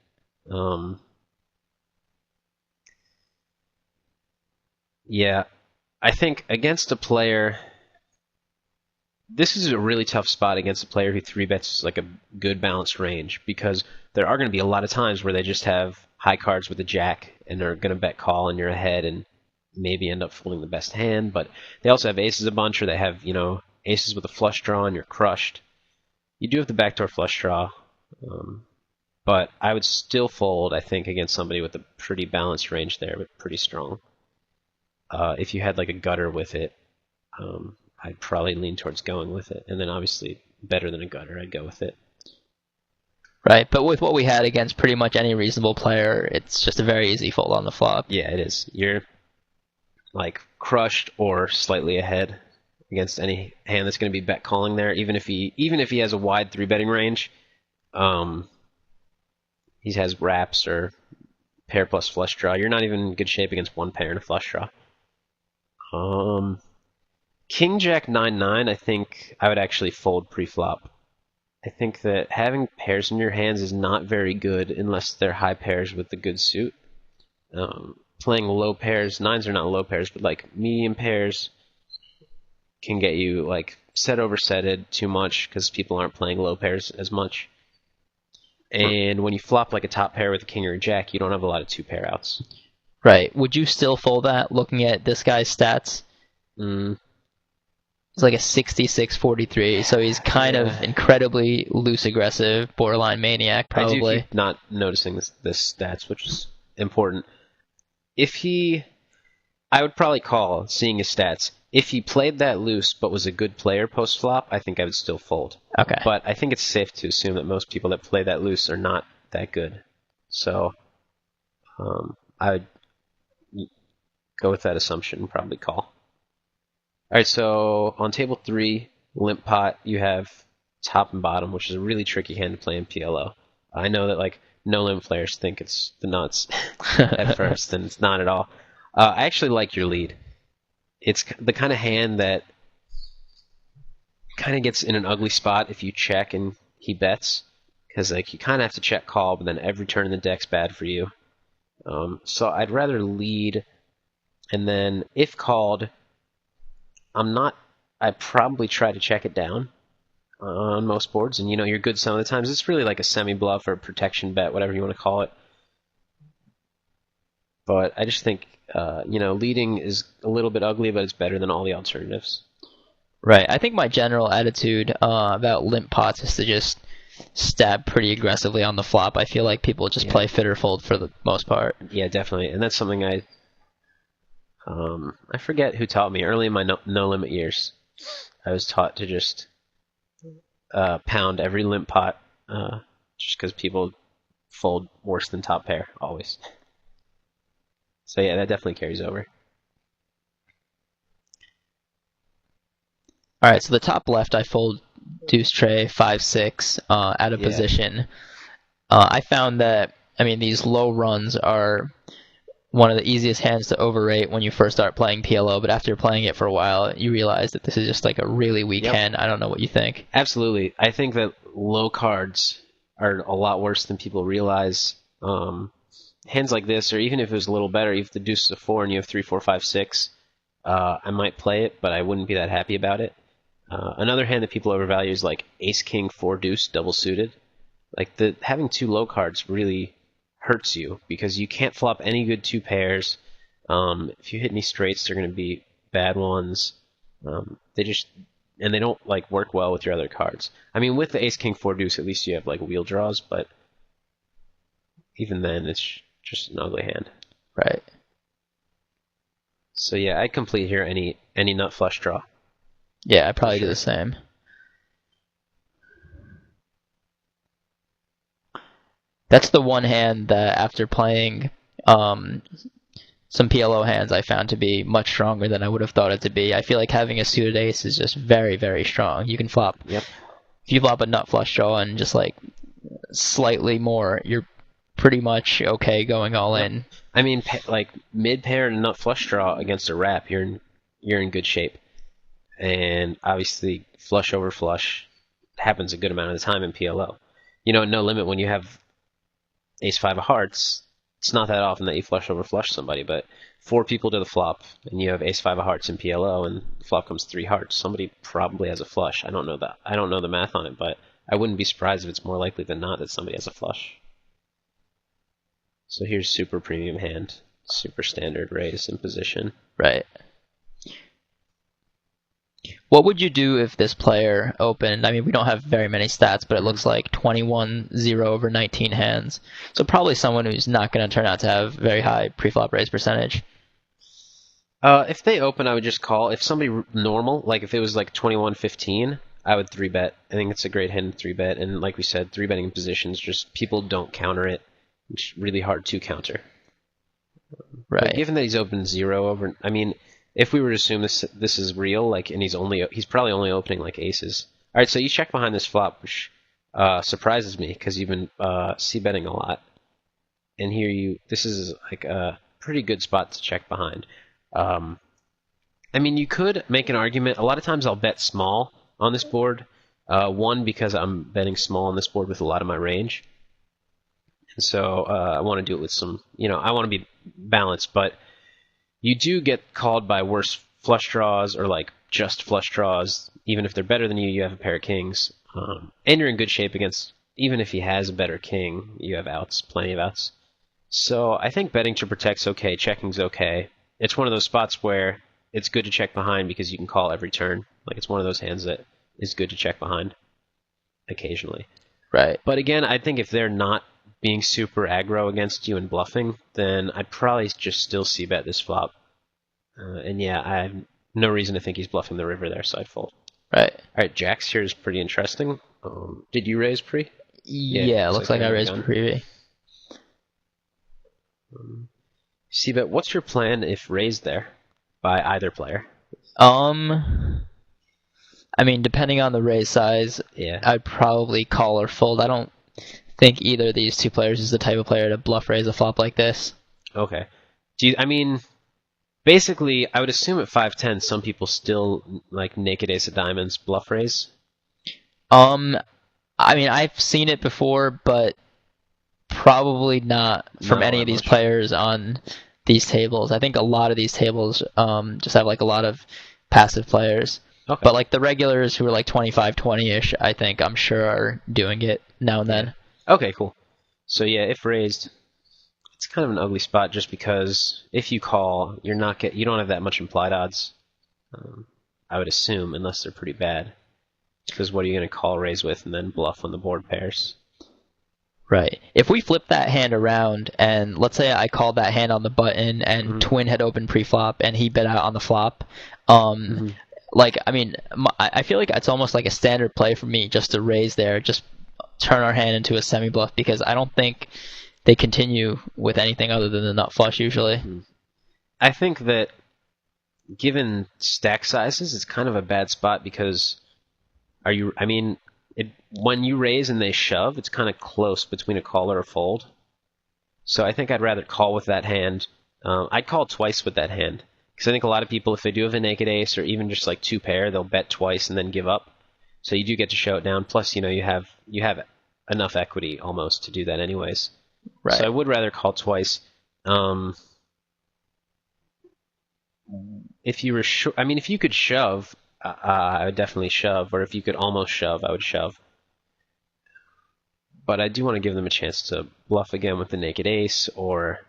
Yeah, I think against a player, this is a really tough spot against a player who 3-bets like a good balanced range, because there are going to be a lot of times where they just have high cards with a jack and are going to bet call and you're ahead and maybe end up folding the best hand, but they also have aces a bunch, or they have, aces with a flush draw and you're crushed. You do have the backdoor flush draw, but I would still fold, I think, against somebody with a pretty balanced range there, but pretty strong. If you had like a gutter with it, I'd probably lean towards going with it. And then obviously, better than a gutter, I'd go with it. Right, but with what we had against pretty much any reasonable player, it's just a very easy fold on the flop. Yeah, it is. You're like crushed or slightly ahead against any hand that's going to be bet calling there. Even if he has a wide 3-betting range, he has wraps or pair plus flush draw. You're not even in good shape against one pair and a flush draw. King Jack 9-9, I think I would actually fold pre-flop. I think that having pairs in your hands is not very good unless they're high pairs with the good suit. Playing low pairs, 9s are not low pairs, but like medium pairs can get you like set over setted too much because people aren't playing low pairs as much. And when you flop like a top pair with a king or a jack, you don't have a lot of 2-pair outs. Right. Would you still fold that looking at this guy's stats? He's like a 66-43, so he's kind of incredibly loose aggressive, borderline maniac, probably. I do keep not noticing this stats, which is important. I would probably call, seeing his stats. If he played that loose but was a good player post-flop, I think I would still fold. Okay. But I think it's safe to assume that most people that play that loose are not that good. So I would go with that assumption and probably call. All right, so on table 3, limp pot, you have top and bottom, which is a really tricky hand to play in PLO. I know that like no limp players think it's the nuts at first, and it's not at all. I actually like your lead. It's the kind of hand that kind of gets in an ugly spot if you check and he bets, because like you kind of have to check call, but then every turn in the deck's bad for you. So I'd rather lead, and then if called, I'd probably try to check it down on most boards, and you're good some of the times. It's really like a semi-bluff or a protection bet, whatever you want to call it. But I just think, leading is a little bit ugly, but it's better than all the alternatives. Right. I think my general attitude about limp pots is to just stab pretty aggressively on the flop. I feel like people just play fit or fold for the most part. Yeah, definitely. And that's something I forget who taught me. Early in my no limit years, I was taught to just pound every limp pot, just because people fold worse than top pair, always. So yeah, that definitely carries over. All right, so the top left, I fold deuce tray 5-6 out of position. I found that, these low runs are one of the easiest hands to overrate when you first start playing PLO, but after playing it for a while, you realize that this is just like a really weak hand. I don't know what you think. Absolutely. I think that low cards are a lot worse than people realize. Hands like this, or even if it was a little better, if the deuce is a 4 and you have 3, 4, 5, 6, I might play it, but I wouldn't be that happy about it. Another hand that people overvalue is like ace king four deuce double suited. Like having two low cards really hurts you because you can't flop any good two pairs. If you hit any straights, they're going to be bad ones. They don't like work well with your other cards. I mean, with the ace king four deuce, at least you have like wheel draws, but even then, it's just an ugly hand. Right. So yeah, I'd complete here any nut flush draw. Yeah, I'd probably sure. do the same. That's the one hand that after playing some PLO hands I found to be much stronger than I would have thought it to be. I feel like having a suited ace is just very, very strong. You can flop. Yep. If you flop a nut flush draw and just like slightly more, you're pretty much okay going all in. I mean, like mid pair and nut flush draw against a wrap, you're in good shape. And obviously, flush over flush happens a good amount of the time in PLO. No limit when you have ace five of hearts. It's not that often that you flush over flush somebody, but 4 people to the flop, and you have ace five of hearts in PLO, and the flop comes 3 hearts. Somebody probably has a flush. I don't know that. I don't know the math on it, but I wouldn't be surprised if it's more likely than not that somebody has a flush. So here's super premium hand, super standard raise in position. Right. What would you do if this player opened? I mean, we don't have very many stats, but it looks like 21-0 over 19 hands. So probably someone who's not going to turn out to have very high preflop raise percentage. If they open, I would just call. If somebody normal, like if it was like 21-15, I would 3-bet. I think it's a great hand to 3-bet. And like we said, 3-betting in positions, just people don't counter it. It's really hard to counter. Right. But given that he's opened 0 over, I mean, if we were to assume this is real, like, and he's probably only opening like aces. All right, so you check behind this flop, which surprises me because you've been c-betting a lot, and here this is like a pretty good spot to check behind. I mean, you could make an argument. A lot of times I'll bet small on this board. One, because I'm betting small on this board with a lot of my range, and so I want to do it with some, I want to be balanced, but you do get called by worse flush draws or like just flush draws. Even if they're better than you, you have a pair of kings. And you're in good shape against, even if he has a better king, you have outs, plenty of outs. So I think betting to protect's okay, checking's okay. It's one of those spots where it's good to check behind because you can call every turn. Like it's one of those hands that is good to check behind occasionally. Right. But again, I think if they're not being super aggro against you and bluffing, then I'd probably just still c-bet this flop. And yeah, I have no reason to think he's bluffing the river there, so I'd fold. Right. All right, jacks here is pretty interesting. Did you raise pre? Yeah, looks like I raised pre. C-bet, what's your plan if raised there by either player? I mean, depending on the raise size, Yeah. I'd probably call or fold. I don't think either of these two players is the type of player to bluff raise a flop like this. Okay. Basically, I would assume at 5-10, some people still like naked ace of diamonds bluff raise. I mean, I've seen it before, but probably not from Not any that of these much. players on these tables. I think a lot of these tables just have like a lot of passive players. Okay. But like the regulars who are like 25-20-ish, I'm sure are doing it now and then. Okay, cool. So yeah, if raised, it's kind of an ugly spot just because if you call, you don't have that much implied odds. I would assume, unless they're pretty bad. Because what are you going to call raise with and then bluff when the board pairs? Right. If we flip that hand around and let's say I called that hand on the button and Twin had opened pre-flop and he bet out on the flop, like, I mean, I feel like it's almost like a standard play for me just to raise there, just turn our hand into a semi-bluff because I don't think they continue with anything other than the nut flush usually. I think that given stack sizes, it's kind of a bad spot because when you raise and they shove, it's kind of close between a call or a fold. So I think I'd rather call with that hand. I'd call twice with that hand. Because I think a lot of people, if they do have a naked ace or even just like two pair, they'll bet twice and then give up. So you do get to show it down. Plus, you have enough equity almost to do that anyways. Right. So I would rather call twice. If you were if you could shove, I would definitely shove, or if you could almost shove, I would shove. But I do want to give them a chance to bluff again with the naked ace, or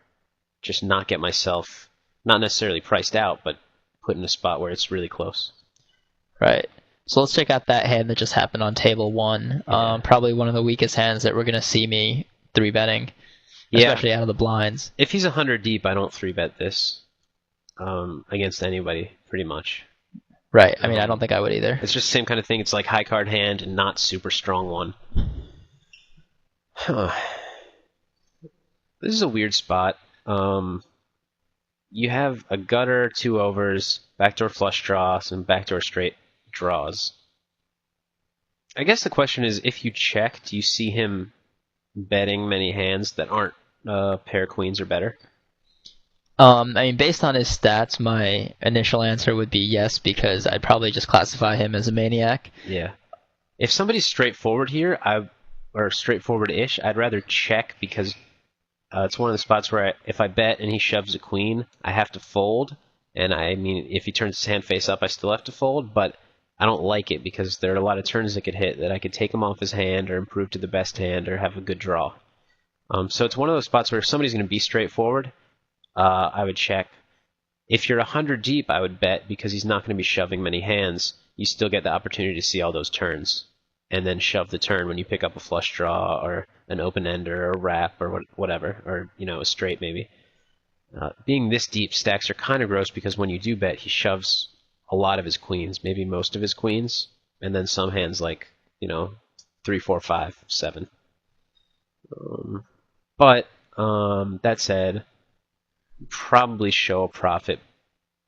just not get myself, not necessarily priced out, but put in a spot where it's really close. Right. So let's check out that hand that just happened on table 1. Yeah. Probably one of the weakest hands that we're going to see me 3-betting, especially out of the blinds. If he's 100 deep, I don't 3-bet this against anybody, pretty much. Right. I mean, I don't think I would either. It's just the same kind of thing. It's like high card hand and not super strong one. Huh. This is a weird spot. You have a gutter, 2 overs, backdoor flush draw, some backdoor straight draws. I guess the question is, if you check, do you see him betting many hands that aren't pair queens or better? I mean, based on his stats, my initial answer would be yes, because I'd probably just classify him as a maniac. Yeah. If somebody's straightforward here, or straightforward-ish, I'd rather check because it's one of the spots where if I bet and he shoves a queen, I have to fold. And I mean, if he turns his hand face up, I still have to fold, but I don't like it because there are a lot of turns that could hit that I could take him off his hand or improve to the best hand or have a good draw. So it's one of those spots where if somebody's going to be straightforward, I would check. If you're 100 deep, I would bet because he's not going to be shoving many hands. You still get the opportunity to see all those turns and then shove the turn when you pick up a flush draw or an open ender or a wrap or whatever, or a straight maybe. Being this deep, stacks are kind of gross because when you do bet, he shoves a lot of his queens, maybe most of his queens, and then some hands like 3, 4, 5, 7. But that said, probably show a profit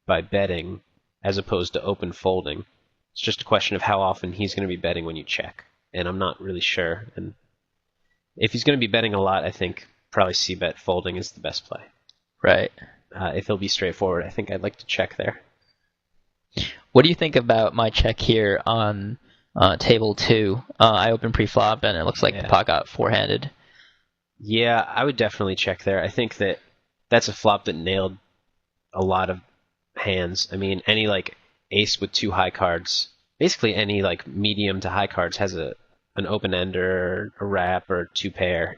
by betting as opposed to open folding. It's just a question of how often he's going to be betting when you check, and I'm not really sure. And if he's going to be betting a lot, I think probably c-bet folding is the best play. Right. If he'll be straightforward, I think I'd like to check there. What do you think about my check here on table 2? I opened pre-flop, and it looks like the pot got 4-handed. Yeah, I would definitely check there. I think that's a flop that nailed a lot of hands. I mean, any ace with 2 high cards, basically any medium to high cards has an open ender, a wrap, or 2 pair,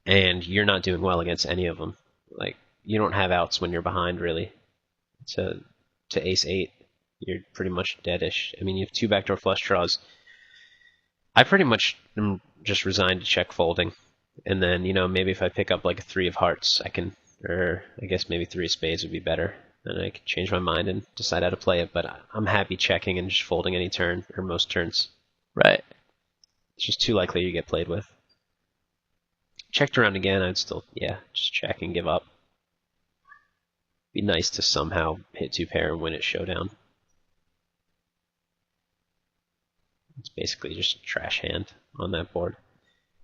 and you're not doing well against any of them. You don't have outs when you're behind, really. To ace 8, you're pretty much deadish. I mean, you have 2 backdoor flush draws. I pretty much am just resigned to check folding. And then, maybe if I pick up a 3 of hearts, or I guess maybe 3 of spades would be better. Then I could change my mind and decide how to play it. But I'm happy checking and just folding any turn, or most turns. Right. It's just too likely you get played with. Checked around again, I'd still, just check and give up. Be nice to somehow hit 2 pair and win at showdown. It's basically just a trash hand on that board.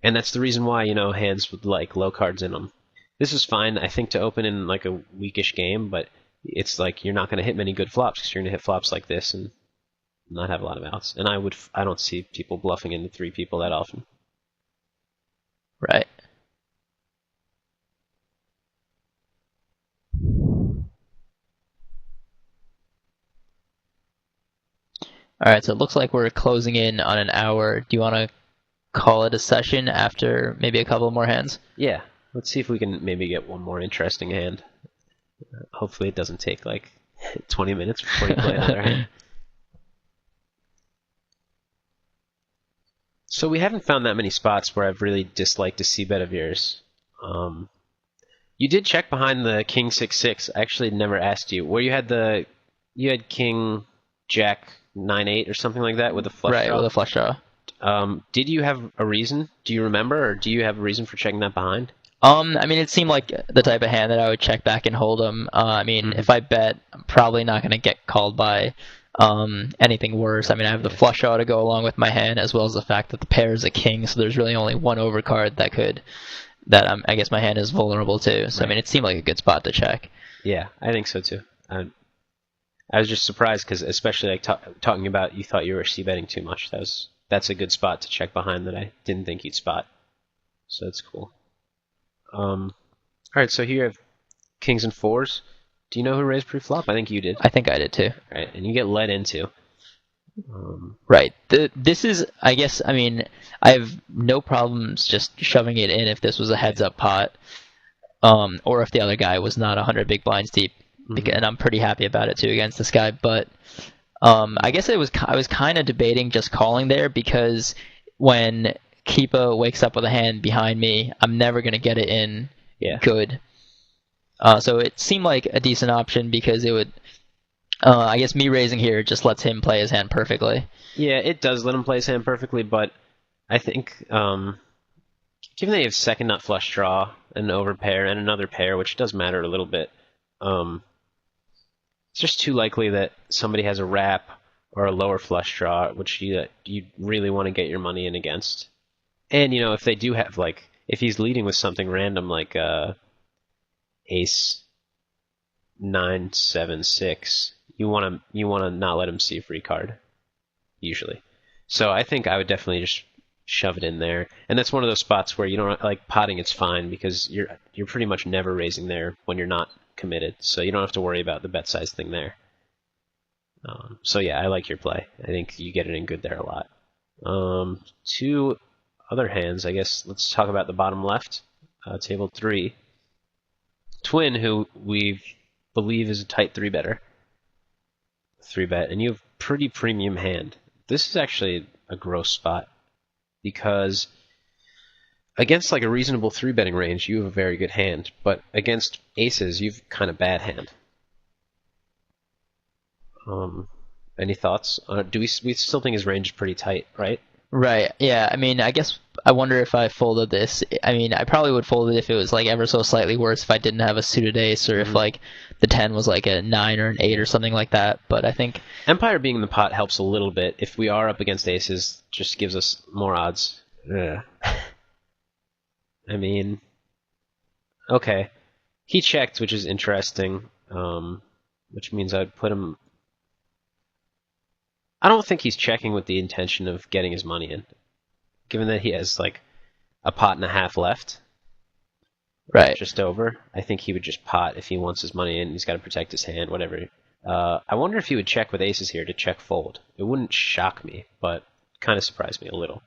And that's the reason why, hands with low cards in them. This is fine, I think, to open in a weakish game, but it's you're not going to hit many good flops because you're going to hit flops like this and not have a lot of outs. And I don't see people bluffing into 3 people that often. Right. All right, so it looks like we're closing in on an hour. Do you want to call it a session after maybe a couple more hands? Yeah, let's see if we can maybe get one more interesting hand. Hopefully it doesn't take 20 minutes before you play another hand. So we haven't found that many spots where I've really disliked a c-bet of yours. You did check behind the king 6-6. I actually never asked you. Where you had king jack 9-8 or something like that with a flush draw? Right, with a flush draw. Did you have a reason? Do you remember, or do you have a reason for checking that behind? I mean, it seemed like the type of hand that I would check back and hold him. I mean, if I bet, I'm probably not going to get called by anything worse. I mean, I have the flush draw to go along with my hand, as well as the fact that the pair is a king, so there's really only one overcard that I guess my hand is vulnerable to. So, right. I mean, it seemed like a good spot to check. Yeah, I think so too. I was just surprised because, especially talking about you thought you were c-betting too much. That's a good spot to check behind that I didn't think you'd spot. So that's cool. All right, so here you have kings and 4s. Do you know who raised pre-flop? I think you did. I think I did too. All right, and you get led into. Right. This is, I guess, I mean, I have no problems just shoving it in if this was a heads-up pot, or if the other guy was not 100 big blinds deep, and I'm pretty happy about it too against this guy. But I guess I was kind of debating just calling there because when Keepa wakes up with a hand behind me, I'm never gonna get it in good. So it seemed like a decent option because it would. I guess me raising here just lets him play his hand perfectly. Yeah, it does let him play his hand perfectly, but I think given that you have second nut flush draw, an overpair, and another pair, which does matter a little bit, it's just too likely that somebody has a wrap or a lower flush draw, which you really want to get your money in against. And, if they do have, if he's leading with something random like ace 9, 7, 6, you want to not let him see a free card, usually. So I think I would definitely just shove it in there. And that's one of those spots where you don't potting. It's fine because you're pretty much never raising there when you're not committed. So you don't have to worry about the bet size thing there. So yeah, I like your play. I think you get it in good there a lot. Two other hands, I guess. Let's talk about the bottom left, table 3. Twin, who we believe is a tight 3-better. 3-bet, and you have pretty premium hand. This is actually a gross spot because against a reasonable 3-betting range, you have a very good hand, but against aces, you've kind of bad hand. Any thoughts? We still think his range is pretty tight, right? Right. Yeah. I mean, I guess I wonder if I folded this. I mean, I probably would fold it if it was ever so slightly worse if I didn't have a suited ace, or if the 10 was a 9 or an 8 or something like that. But I think Empire being in the pot helps a little bit. If we are up against aces, just gives us more odds. Yeah. I mean, okay. He checked, which is interesting. Which means I'd put him. I don't think he's checking with the intention of getting his money in, given that he has a pot and a half left. Right. Just over. I think he would just pot if he wants his money in. He's got to protect his hand, whatever. I wonder if he would check with aces here to check fold. It wouldn't shock me, but kind of surprised me a little.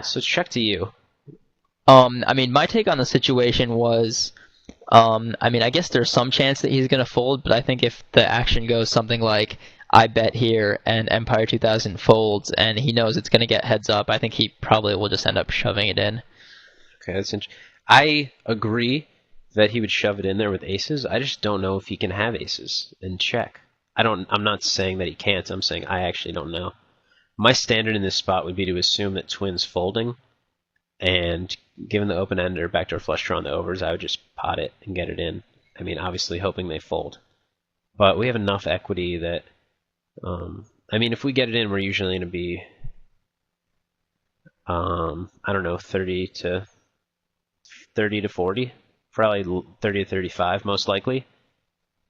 So check to you. I mean, my take on the situation was, I mean, I guess there's some chance that he's going to fold, but I think if the action goes something like I bet here and Empire 2000 folds and he knows it's going to get heads up, I think he probably will just end up shoving it in. Okay, that's interesting. I agree that he would shove it in there with aces. I just don't know if he can have aces and check. I'm not saying that he can't. I'm saying I actually don't know. My standard in this spot would be to assume that twin's folding, and given the open end or backdoor flush draw on the overs, I would just pot it and get it in. I mean, obviously hoping they fold. But we have enough equity that, I mean, if we get it in, we're usually going to be, I don't know, 30 to 40, probably 30 to 35 most likely.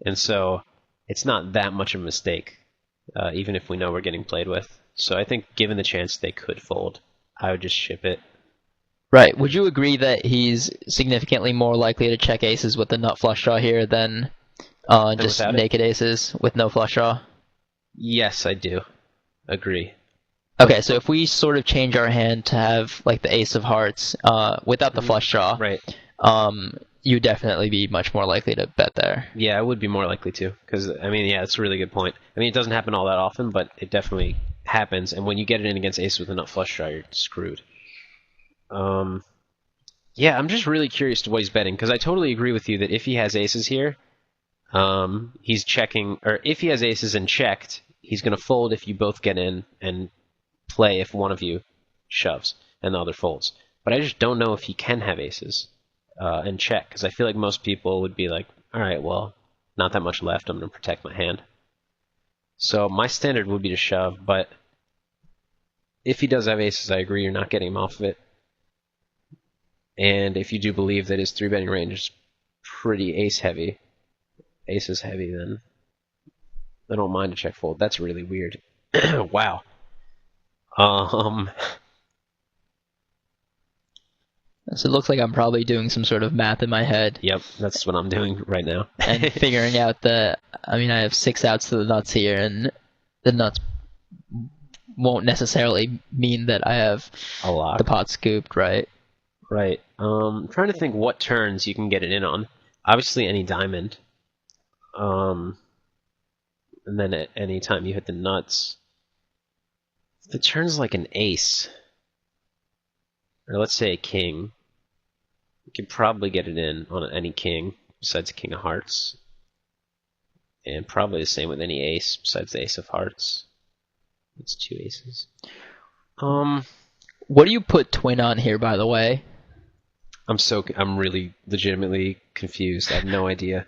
And so it's not that much of a mistake, even if we know we're getting played with. So I think given the chance they could fold, I would just ship it. Right. Would you agree that he's significantly more likely to check aces with the nut flush draw here than just naked aces with no flush draw? Yes, I do. Agree. Okay, so if we sort of change our hand to have the ace of hearts without the flush draw, right? You'd definitely be much more likely to bet there. Yeah, I would be more likely to, because I mean, yeah, that's a really good point. I mean, it doesn't happen all that often, but it definitely happens. And when you get it in against ace with a nut flush draw, you're screwed. Yeah, I'm just really curious to what he's betting, because I totally agree with you that if he has aces here, he's checking, or if he has aces and checked, he's going to fold if you both get in and play if one of you shoves and the other folds. But I just don't know if he can have aces and check, because I feel like most people would be like, all right, well, not that much left, I'm going to protect my hand. So my standard would be to shove, but if he does have aces, I agree, you're not getting him off of it. And if you do believe that his 3-betting range is pretty ace-heavy, aces-heavy, then I don't mind a check fold. That's really weird. Wow. So it looks like I'm probably doing some sort of math in my head. Yep, that's what I'm doing right now. And figuring out I mean, I have 6 outs to the nuts here, and the nuts won't necessarily mean that I have A lot. the pot scooped, right? Right. I'm trying to think what turns you can get it in on. Obviously, any diamond. And then at any time you hit the nuts. If the turn's like an ace, or let's say a king, you could probably get it in on any king besides a king of hearts. And probably the same with any ace besides the ace of hearts. It's 2 aces. What do you put twin on here, by the way? I'm really legitimately confused. I have no idea.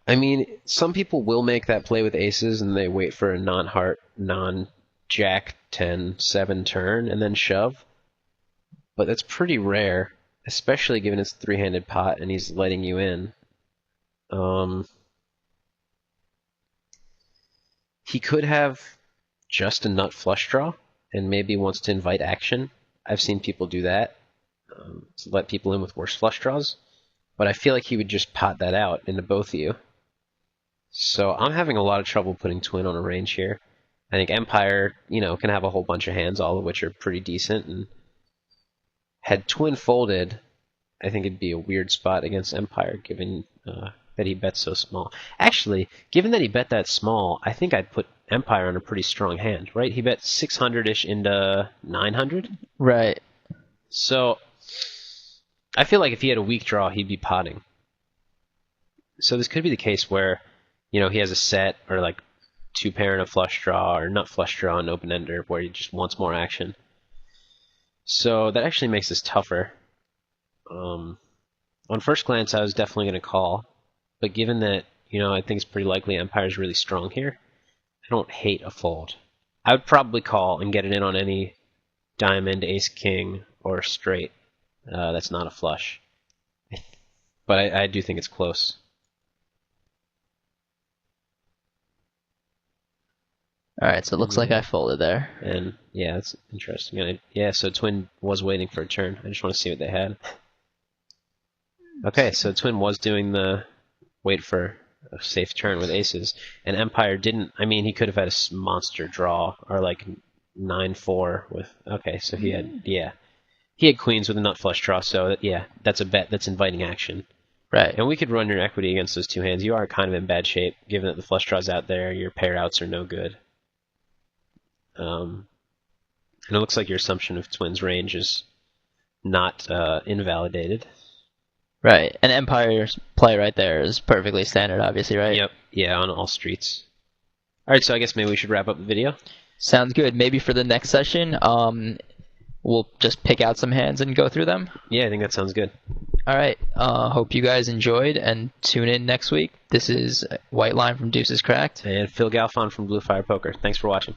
I mean, some people will make that play with aces and they wait for a non-heart, non-jack 10-7 turn and then shove. But that's pretty rare, especially given it's a 3-handed pot and he's letting you in. He could have just a nut flush draw and maybe wants to invite action. I've seen people do that to let people in with worse flush draws. But I feel like he would just pot that out into both of you. So I'm having a lot of trouble putting twin on a range here. I think Empire, can have a whole bunch of hands, all of which are pretty decent. And had twin folded, I think it'd be a weird spot against Empire, given that he bet so small. Actually, given that he bet that small, I think I'd put Empire on a pretty strong hand, right? He bet 600-ish into 900? Right. So I feel like if he had a weak draw, he'd be potting. So this could be the case where, he has a set or like 2-pair and a flush draw or nut flush draw and open ender where he just wants more action. So that actually makes this tougher. On first glance, I was definitely going to call, but given that I think it's pretty likely Empire's really strong here, I don't hate a fold. I would probably call and get it in on any diamond, ace, king, or straight. That's not a flush, but I do think it's close. All right, so it looks like I folded there. And yeah, that's interesting. And so twin was waiting for a turn. I just want to see what they had. Okay, so twin was doing the wait for a safe turn with aces, and Empire didn't. I mean, he could have had a monster draw or like 9-4 with. Okay, so he had queens with a nut flush draw. So that's a bet. That's inviting action. Right. And we could run your equity against those 2 hands. You are kind of in bad shape, given that the flush draw's out there. Your pair outs are no good. And it looks like your assumption of twins range is not invalidated. Right. And Empire's play right there is perfectly standard, obviously, right? Yep. Yeah, on all streets. All right, so I guess maybe we should wrap up the video. Sounds good. Maybe for the next session, we'll just pick out some hands and go through them. Yeah, I think that sounds good. All right. Hope you guys enjoyed and tune in next week. This is White Line from Deuces Cracked. And Phil Galfon from Blue Fire Poker. Thanks for watching.